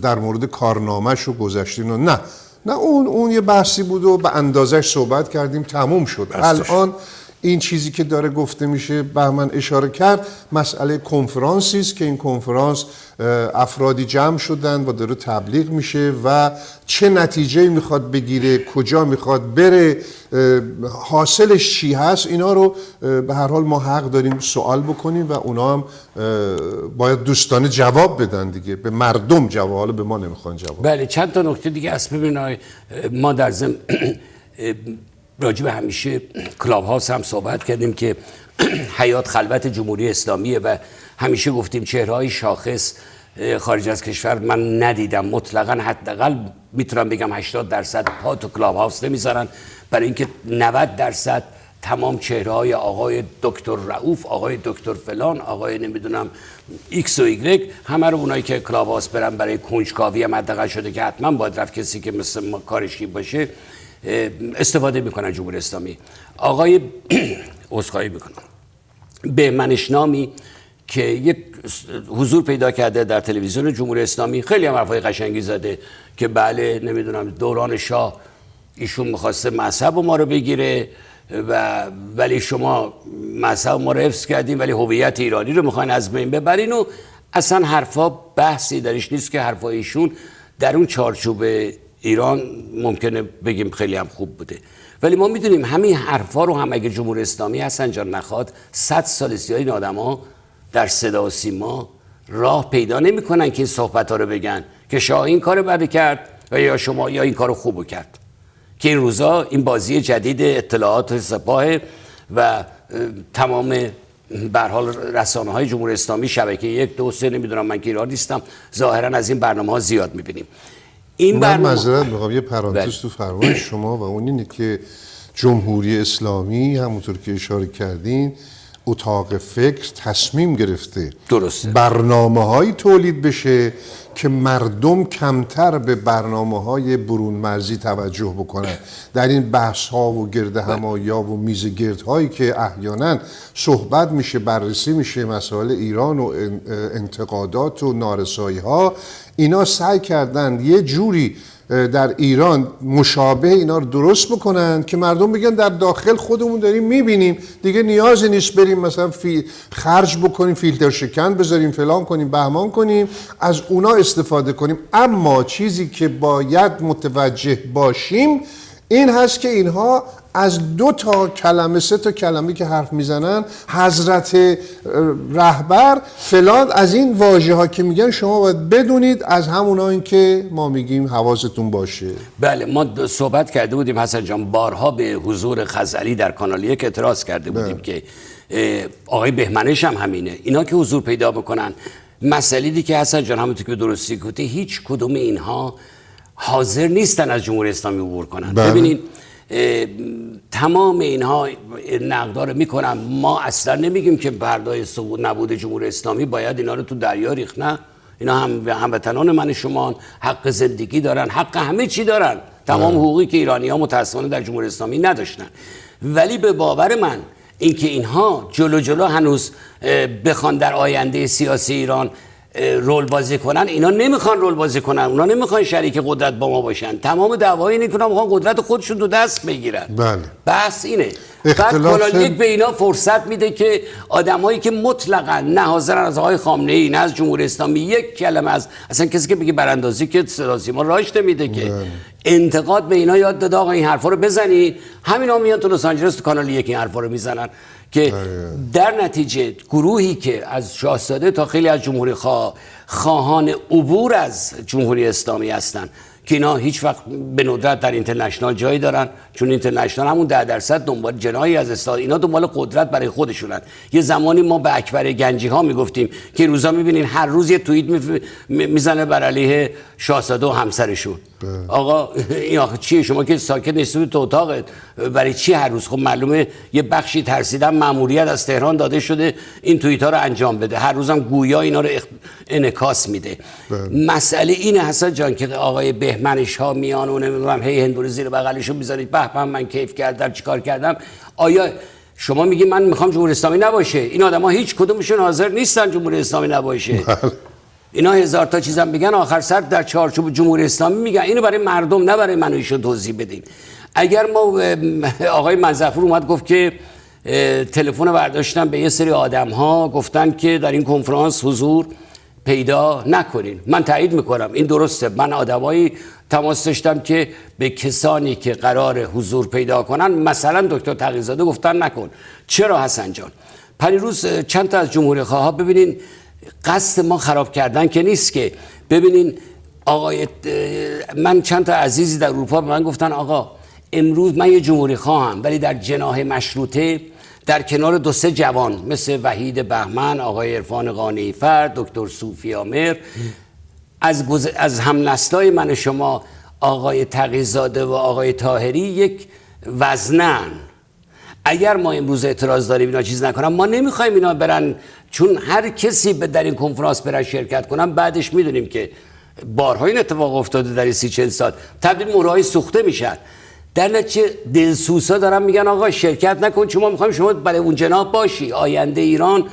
در مورد کارنامه‌ش و گذشتین و نه. نه اون یه بحثی بود و به اندازش صحبت کردیم، تموم شد. الان این چیزی که داره گفته میشه، بهمن اشاره کرد، مسئله کنفرانسی است که این کنفرانس افرادی جمع شدن و داره تبلیغ میشه و چه نتیجه میخواد بگیره، کجا میخواد بره، حاصلش چی هست، اینا رو به هر حال ما حق داریم سوال بکنیم و اونا هم باید دوستانه جواب بدن دیگه، به مردم جواب، حالا به ما نمیخوان جواب. بله چند تا نکته دیگه است. ببینید ما در ضمن راجع به همیشه کلاب هاوس هم صحبت کردیم که حیات خلوت جمهوری اسلامیه و همیشه گفتیم چهره‌های شاخص خارج از کشور من ندیدم، مطلقاً حداقل میتونم بگم 80% پا تو کلاب هاوس نمیذارن، برای اینکه 90% تمام چهره‌های آقای دکتر رؤوف، آقای دکتر فلان، آقای نمیدونم ایکس و ایگرگ، همه رو اونایی که کلاب هاوس برن برای کنجکاوی هم حداقل شده که حتما باید رفت، کسی که مثل ما کارشی باشه استفاده میکنن جمهوری اسلامی. آقای عذرخواهی میکنم بهمنشنامی که یک حضور پیدا کرده در تلویزیون جمهوری اسلامی، خیلی هم حرفای قشنگی زده که بله نمیدونم دوران شاه ایشون میخواسته مذهب ما رو بگیره و ولی شما مذهب ما رو حفظ کردین ولی هویت ایرانی رو میخواین از بین ببرین و اصلا حرفا بحثی درش نیست که حرفای ایشون در اون چارچوب ایران ممکنه بگیم خیلی هم خوب بوده، ولی ما میدونیم همین حرفا رو هم اگه جمهوری اسلامی حسن جان نخواد 100 سال سیاه این آدما در صدا و سیما راه پیدا نمیکنن که این صحبت ها رو بگن که شاه این کارو بده کرد و یا شما یا این کارو خوبو کرد، که این روزا این بازی جدید اطلاعات سپاه و تمام به هر حال رسانه‌های جمهوری اسلامی شبکه 1 2 3 نمیدونم، من که ایران نیستم، ظاهرا از این برنامه‌ها زیاد می‌بینیم. این من معذرت میخوام یه پرانتز تو فرمان شما و اون اینه که جمهوری اسلامی همونطور که اشاره کردین اتاق فکر تصمیم گرفته درسته برنامه‌هایی تولید بشه که مردم کمتر به برنامه‌های برون مرزی توجه بکنن. در این بحث‌ها و گرد همایی‌ها و میز گردهایی که احیانا صحبت میشه، بررسی میشه مسائل ایران و انتقادات و نارسایی‌ها، اینا سعی کردن یه جوری در ایران مشابه اینا رو درست بکنن که مردم بگن در داخل خودمون داریم میبینیم، دیگه نیازی نیست بریم مثلا خرج بکنیم، فیلتر شکن بذاریم، فلان کنیم، بهمان کنیم، از اونا استفاده کنیم. اما چیزی که باید متوجه باشیم این هست که اینها از 2 تا کلمه 3 تا کلمه که حرف میزنن، حضرت رهبر فلان، از این واژه ها که میگن شما باید بدونید از همونا این که ما میگیم حواستون باشه. بله ما صحبت کرده بودیم حسن جان، بارها به حضور خزعلی در کانال 1 اعتراض کرده بودیم که آقای بهمنش هم همینه، اینا که حضور پیدا بکنن مسئله که حسن جان همونطور که به درستی گفتی هیچ کدوم اینها حاضر نیستن از جمهوری اسلامی عبور کنن. ببینید تمام اینها نقدار میکنن، ما اصلا نمیگیم که بردای سقوط نبود جمهوری اسلامی باید اینا رو تو دریا ریخت، نه، اینا هموطنان من شما حق زندگی دارن، حق همه چی دارن، تمام حقوقی که ایرانی ها متاسفانه در جمهوری اسلامی نداشتن، ولی به باور من اینکه اینها جلو هنوز بخوان در آینده سیاسی ایران رول بازی کنن، اینا نمیخوان رول بازی کنن، اونا نمیخوان شریک قدرت با ما باشن، تمام دعوای اینه که اونا میخوان قدرت خودشون رو دست بگیرن. بله. بحث اینه. بعد کانال 1 به اینا فرصت میده که آدمایی که مطلقاً نه حاضرن از آقای خامنه‌ای نه از جمهوری اسلامی یک کلمه از اصلا کسی که بگه براندازی که سیاسی ما راهش نمیده که انتقاد به اینا یاد داده آقا این حرفا رو بزنید، همینا میان تو لس آنجلس تو کانال 1 این حرفا رو میزنن که در نتیجه گروهی که از شاهزاده تا خیلی از جمهوری خواهان عبور از جمهوری اسلامی هستن که اینا هیچ وقت به ندرت در اینترنشنال جایی دارن، چون اینترنشنال همون 10% دنبال جناحی از اصلاح، اینا دنبال قدرت برای خودشونن. یه زمانی ما به اکبر گنجی ها میگفتیم که روزا میبینین هر روز یه توییت میزنه بر علیه شاهزاده و همسرشون. آقا این آخه چیه؟ شما که ساکت نیستی تو اتاقت، برای چی هر روز؟ خب معلومه یه بخشی ترسیدن مأموریت از تهران داده شده این توییت ها رو انجام بده، هر روزم گویا اینا رو انعکاس میده. مسئله اینه حسن جان که آقای بهمنش ها میان و نمیدونم هی هندونه زیر بغلشو میذارید به به من کیف کردم چیکار کردم. آیا شما میگی من میخوام جمهوری اسلامی نباشه؟ این آدما هیچ کدومشون حاضر نیستن جمهوری اسلامی نباشه. اینا هزار تا چیزم بگن آخر سر در چارچوب جمهوری اسلامی میگن. اینو برای مردم نه برای من و ایشون توضیح بدین. اگر ما آقای منظرپور اومد گفت که تلفن برداشتن به یه سری آدم ها گفتن که در این کنفرانس حضور پیدا نکنین، من تایید میکنم این درسته. من آدمایی تماس داشتم که به کسانی که قرار حضور پیدا کنن مثلا دکتر تقی‌زاده گفتن نکن. چرا حسن جان؟ پریروز چند تا از جمهوری خواها ببینین قصد ما خراب کردن که نیست که. ببینین آقای من چند تا عزیزی در اروپا به من گفتن آقا امروز من یه جمهوری خواهم ولی در جناح مشروطه در کنار دو سه جوان مثل وحید بهمن، آقای عرفان قانعی فرد، دکتر صوفی آمر از همنسلای من شما آقای تقی‌زاده و آقای طاهری یک وزنن. اگر ما امروز اعتراض داریم اینا چیز نکنن، ما نمیخوایم اینا برن، چون هر کسی در این کنفرانس برن شرکت کنن بعدش میدونیم که بارها این اتفاق افتاده در 30-40 سال تبدیل مهرهای سوخته میشن. در نتیجه دلسوزا دارن میگن آقا شرکت نکن چون ما میخوایم شما برای اون جناح باشی. آینده ایران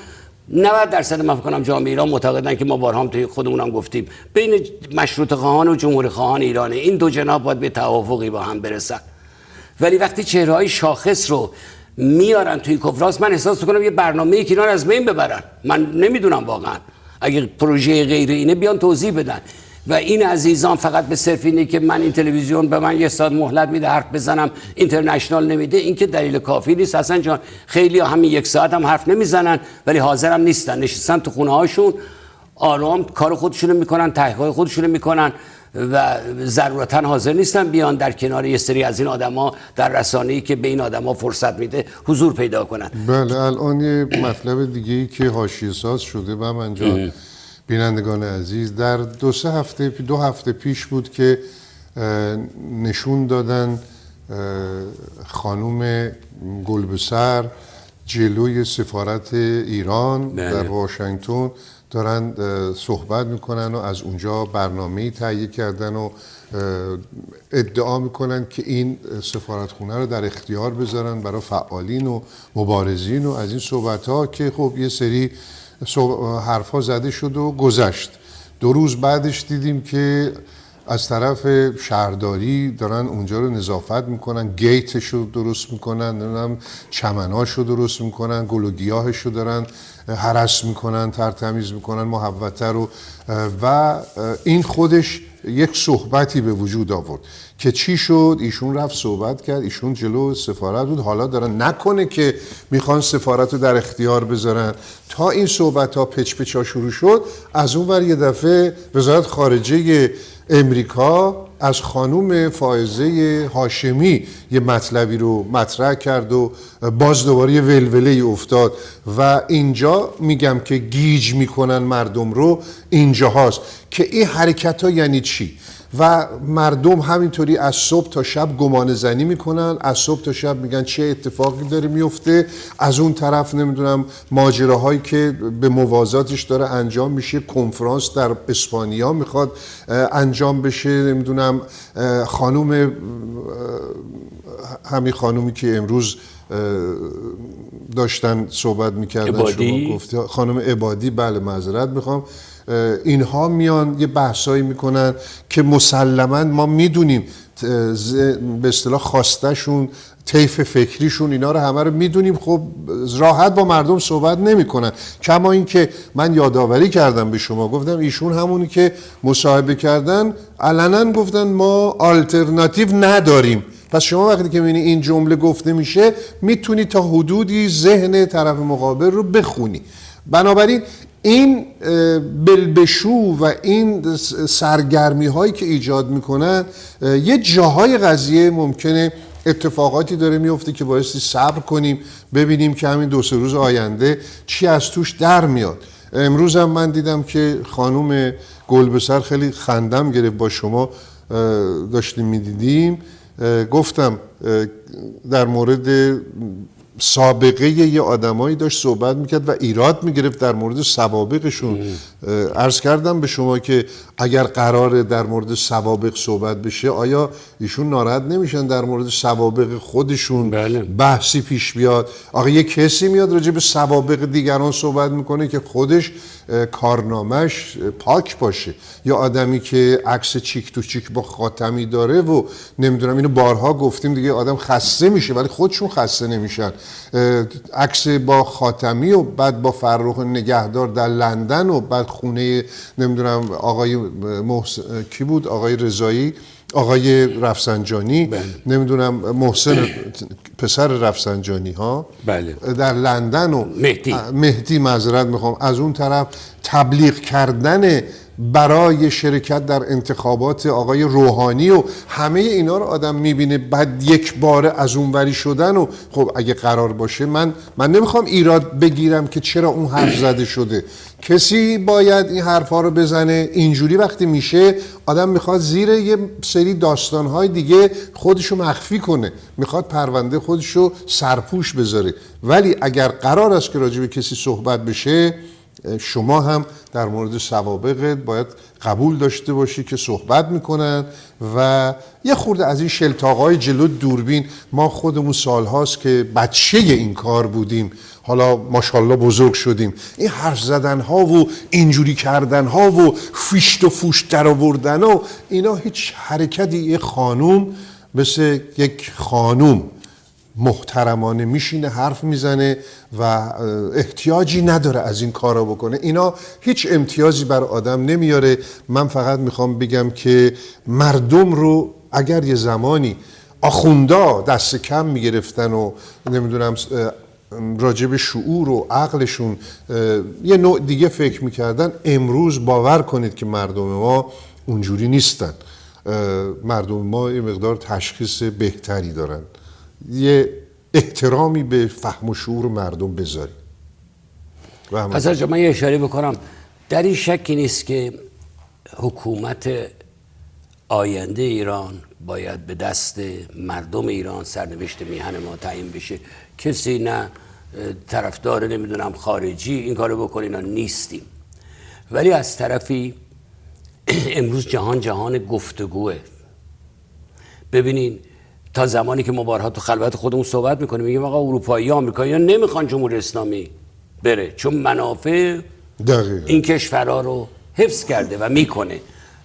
90% من فکر کنم جامعه ایران معتقدن که ما بارها هم توی خودمونم گفتیم بین مشروطه خواهان و جمهوری خواهان ایرانه، این دو جناح باید به توافقی با هم برسن. ولی وقتی چهره‌های شاخص رو میارن توی کنفرانس من احساس میکنم یه برنامه‌ای که اینا رو از بین ببرن. من نمیدونم واقعا اگه پروژه غیر اینه بیان توضیح بدن. و این عزیزان فقط به صرف اینه که من این تلویزیون به من 1 ساعت مهلت میده حرف بزنم اینترنشنال نمیده، این که دلیل کافی نیست. حسن جان خیلی همین 1 ساعت هم حرف نمیزنن ولی حاضرم نیستن، نشستن تو خونه هاشون آرام کار خودشونو میکنن، تحقیقات خودشونو میکنن و ضرورتا حاضر نیستن بیان در کنار یه سری از این آدما در رسانه‌ای که به این آدما فرصت میده حضور پیدا کنن. بله الان یه مطلب دیگه‌ای که حاشیه ساز شده و من جان بینندگان عزیز در 2 هفته پیش بود که نشون دادن خانم گلبسر جلوی سفارت ایران در واشنگتن دارن صحبت میکنن و از اونجا برنامه‌ای تهیه کردن و ادعا میکنن که این سفارتخونه رو در اختیار بذارن برای فعالین و مبارزین و از این صحبت‌ها که خب یه سری حرفا زده شد و گذشت. 2 روز بعدش دیدیم که از طرف شهرداری دارن اونجا رو نظافت میکنن، گیتش رو درست میکنن، چمناش رو درست میکنن، گل و گیاهش رو دارن هرس میکنن، ترتمیز میکنن، محوطه رو. و این خودش یک صحبتی به وجود آورد که چی شد. ایشون رفت صحبت کرد، ایشون جلو سفارت بود، حالا دارن نکنه که میخوان سفارت رو در اختیار بذارن. تا این صحبت ها پچ ها شروع شد، از اون ور یه دفعه وزارت خارجه امریکا از خانوم فائزه هاشمی یه مطلبی رو مطرح کرد و باز دوباره یه ولوله افتاد و اینجا میگم که گیج میکنن مردم رو. اینجا هاست که این حرکت ها یعنی چی و مردم همینطوری از صبح تا شب گمان زنی میکنن، از صبح تا شب میگن چه اتفاقی داره میفته. از اون طرف نمیدونم ماجراهایی که به موازاتش داره انجام میشه، کنفرانس در اسپانیا میخواد انجام بشه، نمیدونم همین خانومی که امروز داشتن صحبت میکردن شما گفتی خانم عبادی، بله معذرت میخوام، اینها میان یه بحثایی میکنن که مسلماً ما میدونیم به اصطلاح خواستشون، طیف فکریشون، اینا رو همه رو میدونیم. خب راحت با مردم صحبت نمیکنن. کما این که من یادآوری کردم به شما، گفتم ایشون همونی که مصاحبه کردن علنا گفتن ما آلترناتیو نداریم. پس شما وقتی که میبینی این جمله گفته میشه میتونی تا حدودی ذهن طرف مقابل رو بخونی. بنابراین این بلبشو و این سرگرمی هایی که ایجاد میکنن یه جاهای قضیه ممکنه اتفاقاتی داره میفته که بایستی صبر کنیم ببینیم که همین 2-3 روز آینده چی از توش در میاد. امروز هم من دیدم که خانم گلبسر خیلی خندم گرفت، با شما داشتیم میدیدیم، گفتم در مورد سابقه یه آدمایی داشت صحبت میکرد و ایراد میگرفت در مورد سوابقشون. عرض کردم به شما که اگر قراره در مورد سوابق صحبت بشه آیا ایشون ناراحت نمیشن در مورد سوابق خودشون بحثی پیش بیاد؟ آقا یه کسی میاد راجع به سوابق دیگران صحبت میکنه که خودش کارنامهش پاک باشه، یا آدمی که عکس چیک تو چیک با خاتمی داره و نمیدونم، اینو بارها گفتیم دیگه، آدم خسته میشه ولی خودشون خسته نمیشن، عکس با خاتمی و بعد با فرخ نگهدار در لندن و بعد خونه نمیدونم آقای کی بود، آقای رضایی، آقای رفسنجانی، نمیدونم محسن پسر رفسنجانی ها، در لندن و مهدی معذرت میخوام، از اون طرف تبلیغ کردن برای شرکت در انتخابات آقای روحانی و همه اینا رو آدم میبینه، بعد یک باره از اون وری شدن. و خب اگه قرار باشه من نمیخوام ایراد بگیرم که چرا اون حرف زده شده، کسی باید این حرفا رو بزنه. اینجوری وقتی میشه آدم میخواد زیر یه سری داستانهای دیگه خودشو مخفی کنه، میخواد پرونده خودشو سرپوش بذاره. ولی اگر قرار است که راجع به کسی صحبت بشه، شما هم در مورد سوابقت باید قبول داشته باشی که صحبت میکنن و یه خورده از این شلتاقای جلو دوربین. ما خودمون سالهاست که بچه این کار بودیم، حالا ماشاءالله بزرگ شدیم، این حرف زدن ها و اینجوری کردن ها و فیشت و فوشت در آوردن و اینا هیچ حرکتی. یه خانوم مثل یک خانوم محترمانه میشینه حرف میزنه و احتیاجی نداره از این کارا بکنه. اینا هیچ امتیازی بر آدم نمیاره. من فقط میخوام بگم که مردم رو اگر یه زمانی آخوندا دست کم میگرفتن و نمیدونم راجع به شعور و عقلشون یه نوع دیگه فکر میکردن، امروز باور کنید که مردم ما اونجوری نیستن. مردم ما یه مقدار تشخیص بهتری دارن. یه احترامی به فهم و شعور مردم بذاری. حضرت جان من یه اشاره بکنم، در این شکی نیست که حکومت آینده ایران باید به دست مردم ایران سرنوشت میهن ما تعیین بشه. کسی نه طرفدار نمیدونم خارجی این کارو بکنه، اینا نیستیم. ولی از طرفی امروز جهان گفتگوه. ببینین تا زمانی که ما بارها تو خلوت خودمون صحبت میکنیم میگیم آقا اروپایی ها آمریکایی‌ها نمیخوان جمهوری اسلامی بره چون منافع این کشورها رو حفظ کرده و میکنه.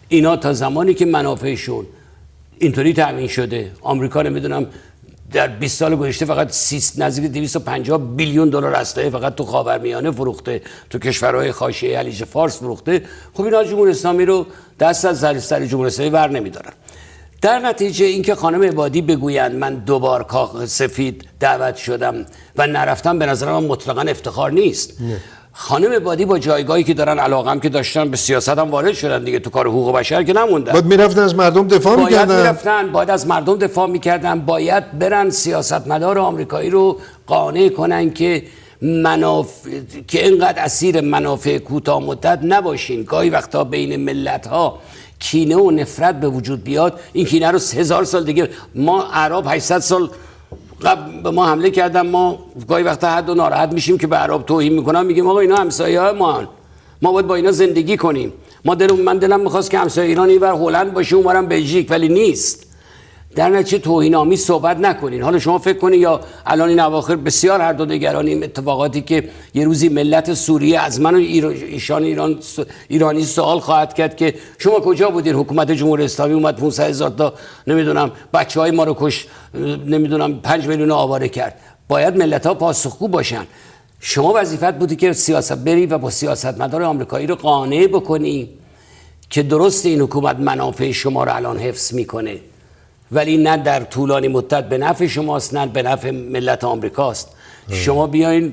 اینا تا زمانی که منافعشون اینطوری تامین شده، آمریکا نمیدونم در 20 سال گذشته فقط نزدیک 250 بیلیون دلار اسلحه فقط تو خاورمیانه فروخته، تو کشورهای حاشیه خلیج فارس فروخته. خب اینا جمهوری اسلامی رو دست از سر جمهوری اسلامی ور نمیدارن. در نتیجه اینکه خانم عبادی بگویند من دوبار کاخ سفید دعوت شدم و نرفتم، به نظر من مطلقاً افتخار نیست. خانم عبادی با جایگاهی که دارن، علاقه‌ام که داشتن به سیاست هم وارد شدن دیگه، تو کار حقوق بشر که نموندن. باید میرفتن از مردم دفاع میکردن. باید از مردم دفاع میکردن. باید برن سیاستمدار آمریکایی رو قانع کنن که که اینقدر اسیر منافع کوتاه مدت نباشین. گاهی وقتا بین ملت‌ها کینه و نفرت به وجود بیاد، این کینه رو 1000 سال دیگه ما اعراب 800 سال قبل به ما حمله کردن، ما گاهی وقتا حد و ناراحت میشیم که به اعراب توهین میکنن، میگیم آقا اینا همسایه‌های ما باید با اینا زندگی کنیم. من دلم میخواست که همسایه ایران اینور هلند باشه اونورم بلژیک، ولی نیست. در نتیجه توهین‌آمیز صحبت نکنین. حالا شما فکر کنین یا الان این اواخر بسیار هر دو نگران این اتفاقاتی که یه روزی ملت سوریه از من و ایرانی سوال خواهد کرد که شما کجا بودین؟ حکومت جمهوری اسلامی اومد 500,000 تا نمیدونم بچهای ما رو کش، نمیدونم 5 میلیون آواره کرد. باید ملت‌ها پاسخگو باشن. شما وظیفت بودی که سیاست بری و با سیاستمدار آمریکایی رو قانع بکنی که درست این حکومت منافع شما رو الان حفظ میکنه، ولی نه در طولانی مدت به نفع شماست نه به نفع ملت آمریکاست. شما بیاین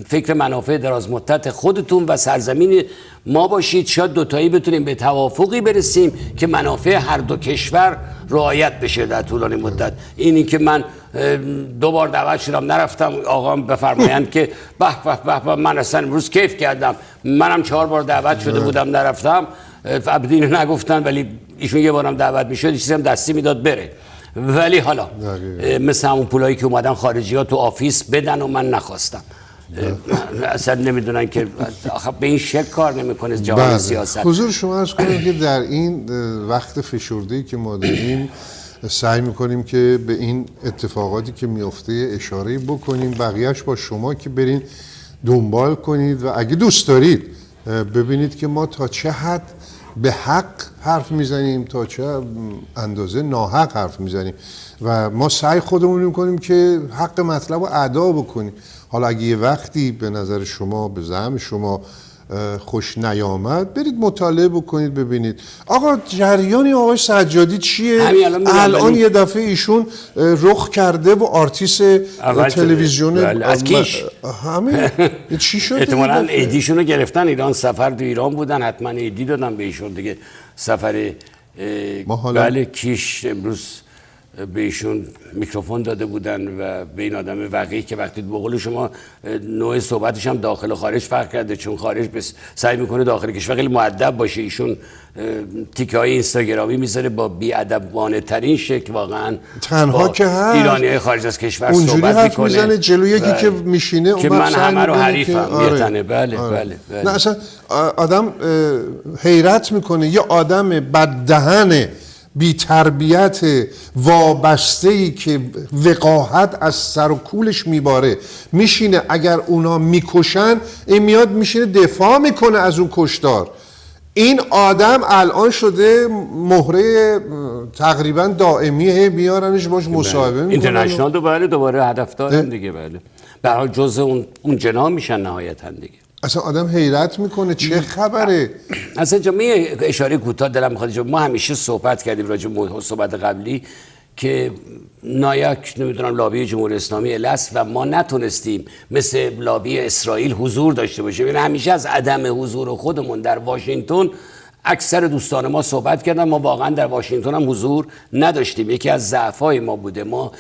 فکر منافع دراز مدت خودتون و سرزمین ما باشید، شاید دوتایی بتونیم به توافقی برسیم که منافع هر دو کشور رعایت بشه در طولانی مدت. اینی که من 2 بار دعوت شدم نرفتم، آقام بفرمایند که به من اصلا امروز کیف کردم، منم 4 بار دعوت شده بودم نرفتم، ابدین نگفتن، ولی ایشون یه بارم دعوت میشد چیزی هم دستی میداد بره. ولی حالا مثل همون پولایی که اومدن خارجی ها تو آفیس بدن و من نخواستم. اصلا نمیدونن که آخه به این شکل کار نمیکنه جهان سیاست. حضور شما عرض کنم که در این وقت فشرده‌ای که ما داریم سعی میکنیم که به این اتفاقاتی که میفته اشاره بکنیم، بقیهش با شما که برین دنبال کنید و اگه دوست دارید ببینید که ما تا چه حد به حق حرف میزنیم، تا چه اندازه ناحق حرف میزنیم و ما سعی خودمون میکنیم که حق مطلب رو ادا بکنیم. حالا اگه یه وقتی به نظر شما، به زعم شما خوش نیامد، برید مطالعه بکنید ببینید آقا جریانی آقای سجادی چیه. الان یه دفعه ایشون رخ کرده و آرتیست تلویزیون از کیش همین چی شد؟ احتمالاً ایدیشون رو گرفتن، ایران سفر تو ایران بودن، حتما ایدی دادن به ایشون دیگه. سفر بله کیش امروز به ایشون میکروفون داده بودن و به این آدم وقیح که وقتی به قول شما نوع صحبتش هم داخل و خارج فرق کرده، چون خارج سعی میکنه داخل کشور خیلی مؤدب باشه، ایشون تیکه های اینستاگرامی میذاره با بی‌ادبانه ترین شکل واقعا، تنها که هست ایرانیای خارج از کشور اونجوری صحبت حرف میکنه میزنه جلوی یکی که میشینه که من همه رو حریفم میتنه. بله. نه اصلا آدم حیرت میکنه یه آدم بددهن بی تربیت وابسته‌ای که وقاحت از سر و کولش میباره میشینه، اگر اونا میکشن این میاد میشینه دفاع میکنه از اون کشتار. این آدم الان شده مهره تقریبا دائمیه، بیارنش باش مصاحبه میکنن. اینترنشنال دوباره هدفدارن دیگه. بله به هر حال جزء اون جناح میشن نهایتا دیگه. اصلا آدم حیرت میکنه چه خبره. اصلا یه اشاره کوتاه دلم میخواد. ما همیشه صحبت کردیم راجع به صحبت قبلی که نایاک نمیدونم لابی جمهوری اسلامی الاست و ما نتونستیم مثل لابی اسرائیل حضور داشته باشیم. یعنی همیشه از عدم حضور خودمون در واشنگتن اکثر دوستان ما صحبت کردن. ما واقعا در واشنگتن هم حضور نداشتیم، یکی از ضعف‌های ما بوده. ما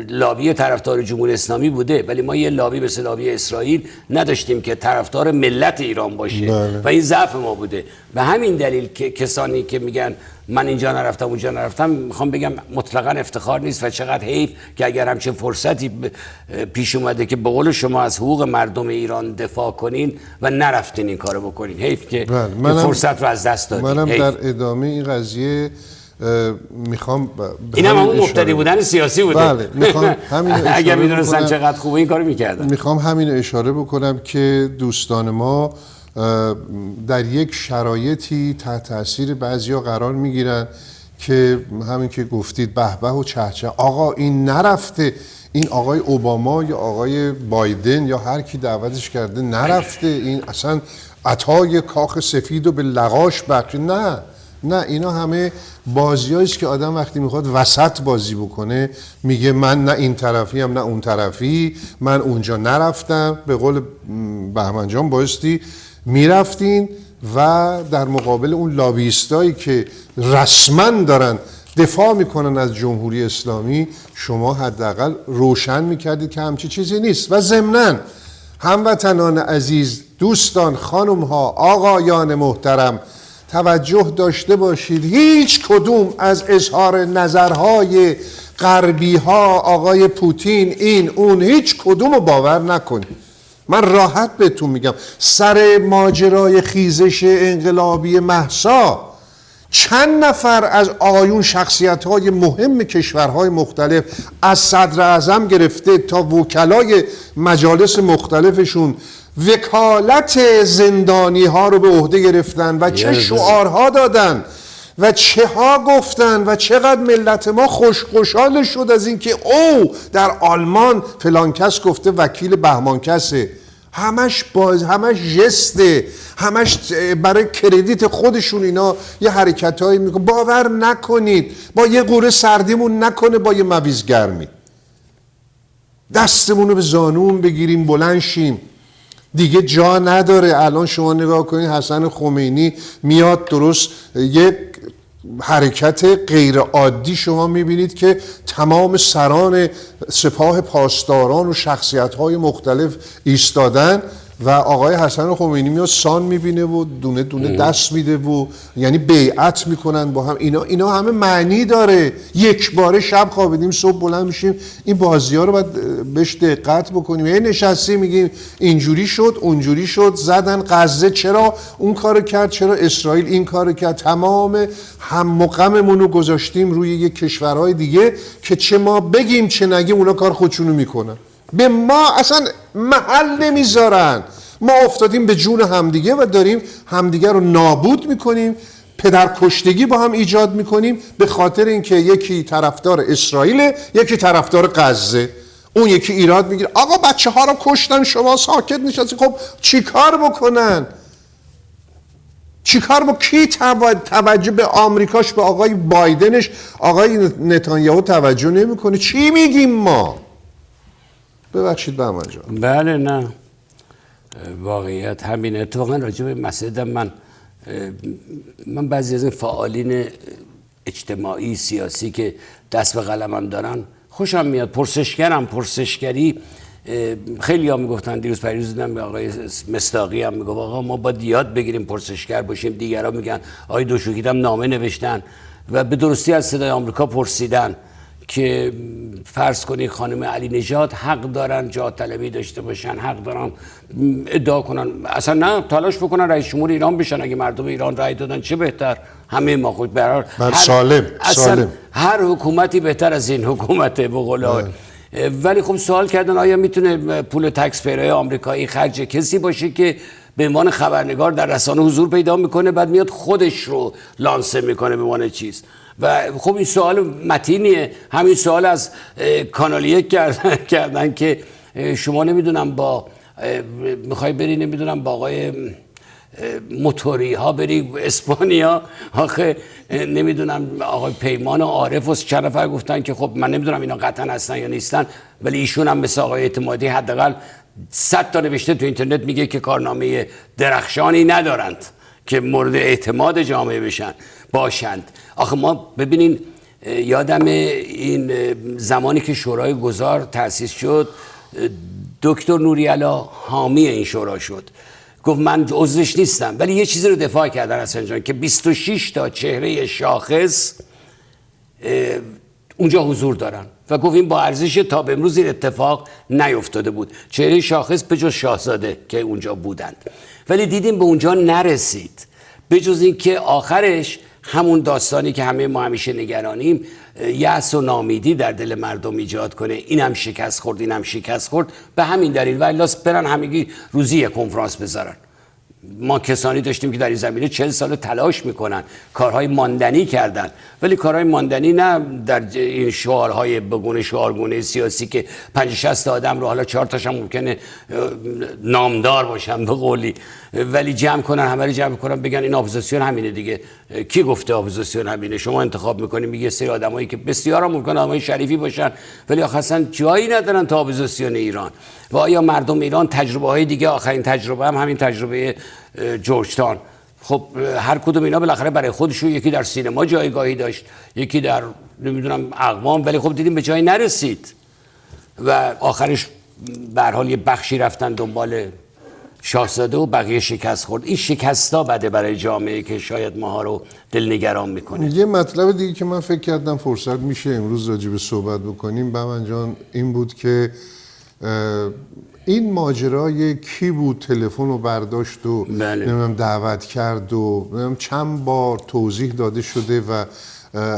لابی طرفدار جمهوری اسلامی بوده ولی ما یه لابی مثل لابی اسرائیل نداشتیم که طرفدار ملت ایران باشه. بله. و این ضعف ما بوده. به همین دلیل که کسانی که میگن من اینجا نرفتم اونجا نرفتم، میخوام بگم مطلقاً افتخار نیست و چقدر حیف که اگر همچین فرصتی پیش اومده که به قول شما از حقوق مردم ایران دفاع کنین و نرفتین این کارو بکنین. حیف که این فرصت رو از دست دادین. منم در ادامه این قضیه میخوام این هم همون مفتدی بودن سیاسی بوده. بله میخوام همین اگر میدونستن چقدر خوبه این کارو میکردن. میخوام همین اشاره بکنم که دوستان ما در یک شرایطی تحت تاثیر بعضیا قرار میگیرن که همین که گفتید به به و چهچه آقا این نرفته، این آقای اوباما یا آقای بایدن یا هر کی دعوتش کرده نرفته، این اصلا عطای کاخ سفید و به لغاش بخش. نه اینا همه بازیایی است که آدم وقتی میخواد وسط بازی بکنه میگه من نه این طرفی هم نه اون طرفی، من اونجا نرفتم. به قول بهمن جان بایستی میرفتین و در مقابل اون لابیستایی که رسما دارن دفاع میکنن از جمهوری اسلامی شما حداقل روشن میکردید که همچی چیزی نیست. و ضمناً هموطنان عزیز، دوستان، خانم ها، آقایان محترم، توجه داشته باشید هیچ کدوم از اظهار نظرهای غربی ها، آقای پوتین، این اون، هیچ کدوم رو باور نکنید. من راحت بهتون میگم سر ماجرای خیزش انقلابی مهسا چند نفر از آقایون شخصیت‌های مهم کشورهای مختلف از صدر اعظم گرفته تا وکلای مجالس مختلفشون وکالت زندانی ها رو به عهده گرفتن و چه شعارها دادن و چه ها گفتن و چقدر ملت ما خوشحال شد از اینکه او در آلمان فلان کس گفته وکیل بهمان کسه. همش جسته، همش برای کردیت خودشون اینا یه حرکتایی میکنن. باور نکنید با یه قوره سردیمون نکنه با یه مویز گرمی دستمون رو به زانومون بگیریم بلند شیم. دیگه جا نداره. الان شما نگاه کنید حسن خمینی میاد درست یک حرکت غیر عادی شما میبینید که تمام سران سپاه پاسداران و شخصیت‌های مختلف ایستادن و آقای حسن خمینی میاد سان میبینه و دونه دونه دست میده و یعنی بیعت میکنن با هم. اینا همه معنی داره. یک باره شب خوابیدیم صبح بلند میشیم این بازی ها رو باید بهش دقت بکنیم. یعنی نشستی میگیم اینجوری شد اونجوری شد، زدن غزه چرا اون کارو کرد، چرا اسرائیل این کارو کرد، تمام هم و غممون رو گذاشتیم روی یک کشورهای دیگه که چه ما بگیم چه نگیم اونا کار خودشونو میکنن. به ما اصلا محل نمیذارن. ما افتادیم به جون همدیگه و داریم همدیگه رو نابود میکنیم، پدرکشتگی با هم ایجاد میکنیم به خاطر اینکه یکی طرفدار اسرائیل یکی طرفدار غزه. اون یکی ایراد میگیره آقا بچه ها رو کشتن شما ساکت نشستی. خب چیکار بکنن؟ چیکار با کی توجه به آمریکاش، به آقای بایدنش، آقای نتانیاهو توجه نمیکنه؟ چی میگیم ما؟ ببخشید بهمن جان. بله نه واقعیت همین. اتفاقا راجع به مسئله من بعضی از این فعالین اجتماعی سیاسی که دست به قلمم دارن خوشم میاد. پرسشگری خیلی ها میگفتن، دیروز پریروز دیدم آقای مصداقی هم میگفت آقا ما باید یاد بگیریم پرسشگر باشیم. دیگرها میگن آقای دوشوکی هم نامه نوشتن و به درستی از صدای آمریکا پرسیدن که فرض کنید خانم علی نژاد حق دارن جاه طلبی داشته باشن، حق دارن ادعا کنن، اصلا نه تلاش بکنن رئیس جمهور ایران بشن. اگه مردم ایران رأی دادن چه بهتر، همه ما خود برار سالم. هر حکومتی بهتر از این حکومته به قول. ولی خب سوال کردن آیا میتونه پول تکس پیرای آمریکایی خرج کسی باشه که به عنوان خبرنگار در رسانه حضور پیدا میکنه بعد میاد خودش رو لانسه میکنه به عنوان چیز. و خب این سوال متینیه. همین سوال از کانال 1 کردن که شما نمیدونم با میخوای بری نمیدونم با آقای موتوری ها بری اسپانیا، آخه نمیدونم آقای پیمان و عارف و چند نفر گفتن که خب من نمیدونم اینا قطعا هستن یا نیستن، ولی ایشون هم مثل آقای اعتمادی حداقل 100 تا نوشته تو اینترنت میگه که کارنامه درخشانی ندارند که مورد اعتماد جامعه باشند. آخه ما ببینین یادم این زمانی که شورای گذار تأسیس شد دکتر نوری‌علا حامی این شورا شد، گفت من عضوش نیستم ولی یه چیزی رو دفاع کردن حسن جان که 26 تا چهره شاخص اونجا حضور دارن و گفت این با ارزش تا به امروز این اتفاق نیفتاده بود. چهره شاخص به جز شاهزاده که اونجا بودند، ولی دیدیم به اونجا نرسید، به جز این که آخرش همون داستانی که همه ما همیشه نگرانیم، یأس و ناامیدی در دل مردم ایجاد کنه. اینم شکست خورد اینم شکست خورد، به همین دلیل و الاس برن همگی روزی یک کنفرانس بذارن. ما کسانی داشتیم که در این زمینه 40 سال تلاش میکنن، کارهای ماندنی کردن، ولی کارهای ماندنی نه در این شعارهای بگونه شعارگونه سیاسی که 50-60 آدم رو، حالا 4 تاش هم ممکنه نامدار باشن به قولی، ولی جمع کنن، همه رو جمع کنن بگن این اپوزیسیون همینه دیگه. کی گفته اپوزیسیون همینه؟ شما انتخاب میکنید میگه سری آدمایی که بسیارا ممکنه آدمای شریفی باشن ولی اصلا جایی ندارن تا اپوزیسیون ایران. و آیا مردم ایران تجربه های دیگه، آخرین تجربه هم همین تجربه جورج تاون، خب هر کدوم اینا بالاخره برای خودشون، یکی در سینما جایگاهی داشت، یکی در نمیدونم اقوام، ولی خب دیدیم به جایی نرسید و آخرش به هر حال یه بخشی رفتن دنبال شاهزاده و بقیه شکست خورد. این شکستا بده برای جامعه که شاید ماها رو دلنگران میکنه. یه مطلب دیگه که من فکر کردم فرصت میشه امروز راجع به صحبت بکنیم بهمن جان این بود که این ماجرای کی بود تلفن رو برداشت و نمیدونم دعوت کرد و نمیدونم چند بار توضیح داده شده و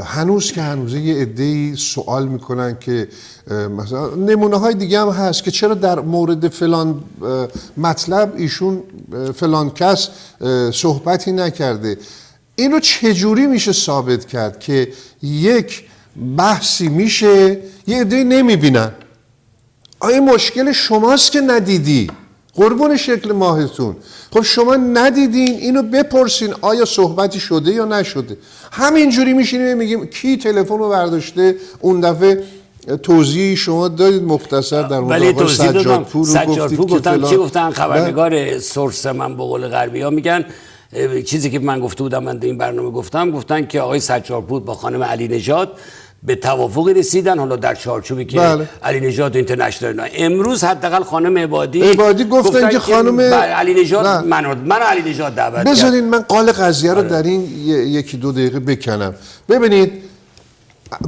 هنوز که هنوزه یه عده‌ای سوال میکنن که مثلا نمونه های دیگه هم هست که چرا در مورد فلان مطلب ایشون فلان کس صحبتی نکرده. این رو چجوری میشه ثابت کرد که یک بحثی میشه یه عده‌ای نمیبینن؟ آیا مشکل شماست که ندیدی؟ قربون شکل ماهتون. خب شما ندیدین، اینو بپرسین آیا صحبتی شده یا نشده. همینجوری میشینیم میگیم کی تلفن رو برداشته. اون دفعه توضیحی شما دارید مختصر در مورد آقای سجادپور رو گفتید چی گفتن خبرنگار سورس من به قول غربی‌ها میگن چیزی که من گفته بودم من در این برنامه گفتن که آقای سجادپور با خانم علی نژاد به توافقی رسیدن، حالا در چارچوبی که بله. علی نژاد اینترنشنال. امروز حداقل خانم عبادی گفتن که خانم علی نژاد من علی نژاد دعوت کرد. بذارین من قال قضیه رو در این یکی دو دقیقه بکنم. ببینید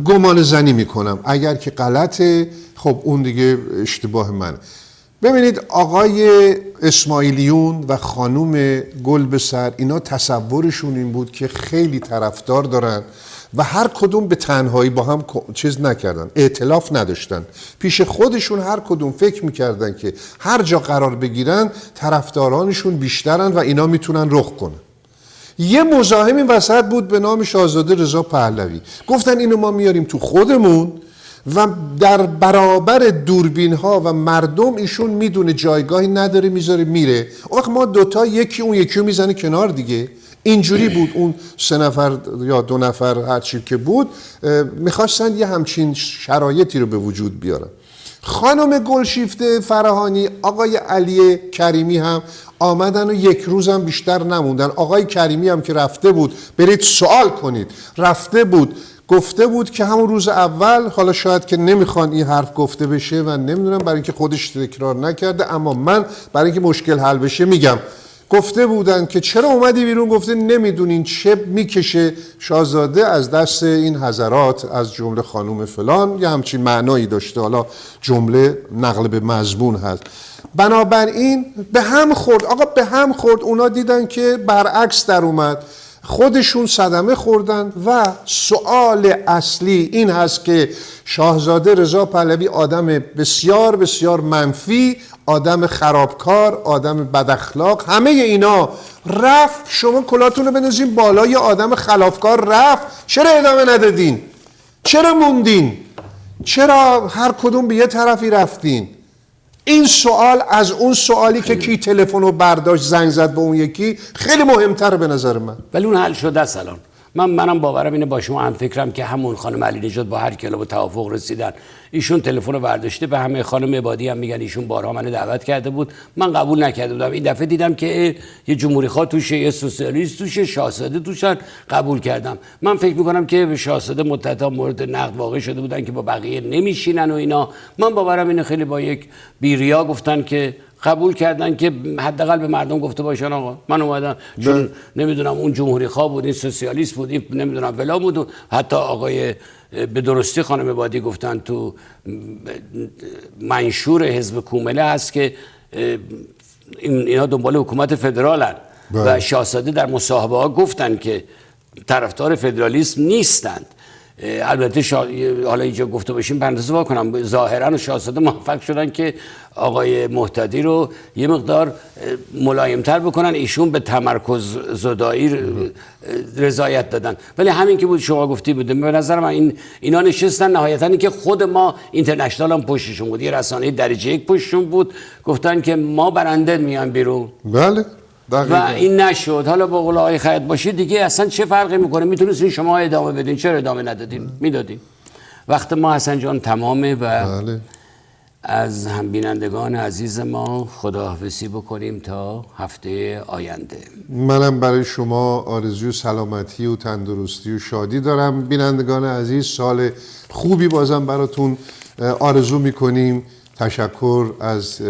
گمان زنی میکنم اگر که غلطه خب اون دیگه اشتباه منه. ببینید آقای اسماعیلیون و خانوم گلبسر اینا تصورشون این بود که خیلی طرفدار دارن و هر کدوم به تنهایی با هم چیز نکردن، ائتلاف نداشتن. پیش خودشون هر کدوم فکر میکردن که هر جا قرار بگیرن طرفدارانشون بیشترن و اینا میتونن رخ کنن. یه مزاحم این وسط بود به نام شاهزاده رضا پهلوی. گفتن اینو ما میاریم تو خودمون و در برابر دوربین ها و مردم ایشون میدونه جایگاهی نداره میذاره میره. وقت ما دوتا یکی اون یکی رو میزنه کنار دیگه. اینجوری بود. اون 3 نفر یا 2 نفر هرچی که بود میخواستن یه همچین شرایطی رو به وجود بیارن. خانم گلشیفته فراهانی، آقای علی کریمی هم آمدن و یک روز هم بیشتر نموندن. آقای کریمی هم که رفته بود، برید سوال کنید، رفته بود گفته بود که همون روز اول، حالا شاید که نمیخوان این حرف گفته بشه و نمیدونم برای اینکه خودش تکرار نکرده، اما من برای اینکه مشکل حل بشه میگم، گفته بودن که چرا اومدی بیرون؟ گفته نمیدونین چه میکشه شاهزاده از دست این حضرات از جمله خانوم فلان، یه همچین معنایی داشته، حالا جمله نقل به مضمون هست. بنابراین به هم خورد، آقا به هم خورد. اونا دیدن که برعکس در اومد، خودشون صدمه خوردن و سوال اصلی این هست که شاهزاده رضا پهلوی آدم بسیار بسیار منفی، آدم خرابکار، آدم بداخلاق، همه اینا رفت. شما کلاتون رو بندازین بالای آدم خلافکار رفت، چرا ادامه ندادین؟ چرا موندین؟ چرا هر کدوم به یه طرفی رفتین؟ این سوال از اون سوالی که کی تلفن رو برداشت زنگ زد به اون یکی خیلی مهمتر به نظر من. ولی اون حل شده است الان. منم باورم اینه، با شما هم فکرم که همون خانم علی نژاد با هر کلا به توافق رسیدن. ایشون تلفن رو برداشته به همه. خانم عبادی هم میگن ایشون بارها منو دعوت کرده بود، من قبول نکرده بودم. این دفعه دیدم که یه جمهوری خواه توشه، یه سوسیالیست توشه، شاهزاده توشن، قبول کردم. من فکر میکنم که به شاهزاده مدت‌ها مورد نقد واقع شده بودن که با بقیه نمیشینن و اینا. من باورم اینه خیلی با یک بیریا گفتن که قبول کردن که حداقل به مردم گفته باشن آقا من اومدم، چون نمیدونم اون جمهوری خواه بود، این سوسیالیست بود، این نمیدونم ولا بود. و حتی آقای به درستی خانم عبادی گفتن تو منشور حزب کومله هست که اینا دنبال حکومت فدرالن و شاهزاده در مصاحبه ها گفتن که طرفدار فدرالیسم نیستند. البته حالا اینجا گفته باشیم پرانتز وا کنم، ظاهرا شاهزاده موفق شدن که آقای مهتدی رو یه مقدار ملایمتر بکنن، ایشون به تمرکز زدایی رضایت دادن. ولی همین که بود شما گفتی بوده، به نظر من اینا نشستن نهایتاً که خود ما اینترنشنال هم پشتشون بود، یه رسانه درجه 1 پشتشون بود، گفتن که ما برنده میان بیرون. بله دقیقا. و این نشد. حالا با قول آقای خیاط باشید دیگه اصلا چه فرقی میکنه؟ میتونستین شما ادامه بدین، چرا ادامه ندادین؟ میدادین. وقت ما حسن جان تمامه و بله. از هم بینندگان عزیز ما خداحافظی بکنیم تا هفته آینده. منم برای شما آرزوی سلامتی و تندرستی و شادی دارم. بینندگان عزیز سال خوبی بازم براتون آرزو میکنیم. تشکر از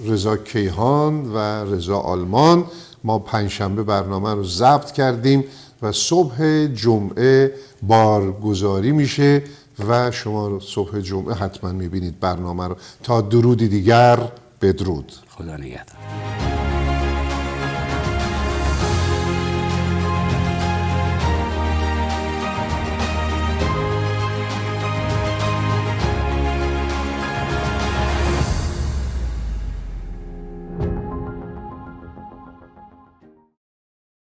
رضا کیهان و رضا آلمان. ما پنجشنبه برنامه رو ضبط کردیم و صبح جمعه بارگذاری میشه و شما صبح جمعه حتما میبینید برنامه رو. تا درودی دیگر، بدرود. خدا نگهدار.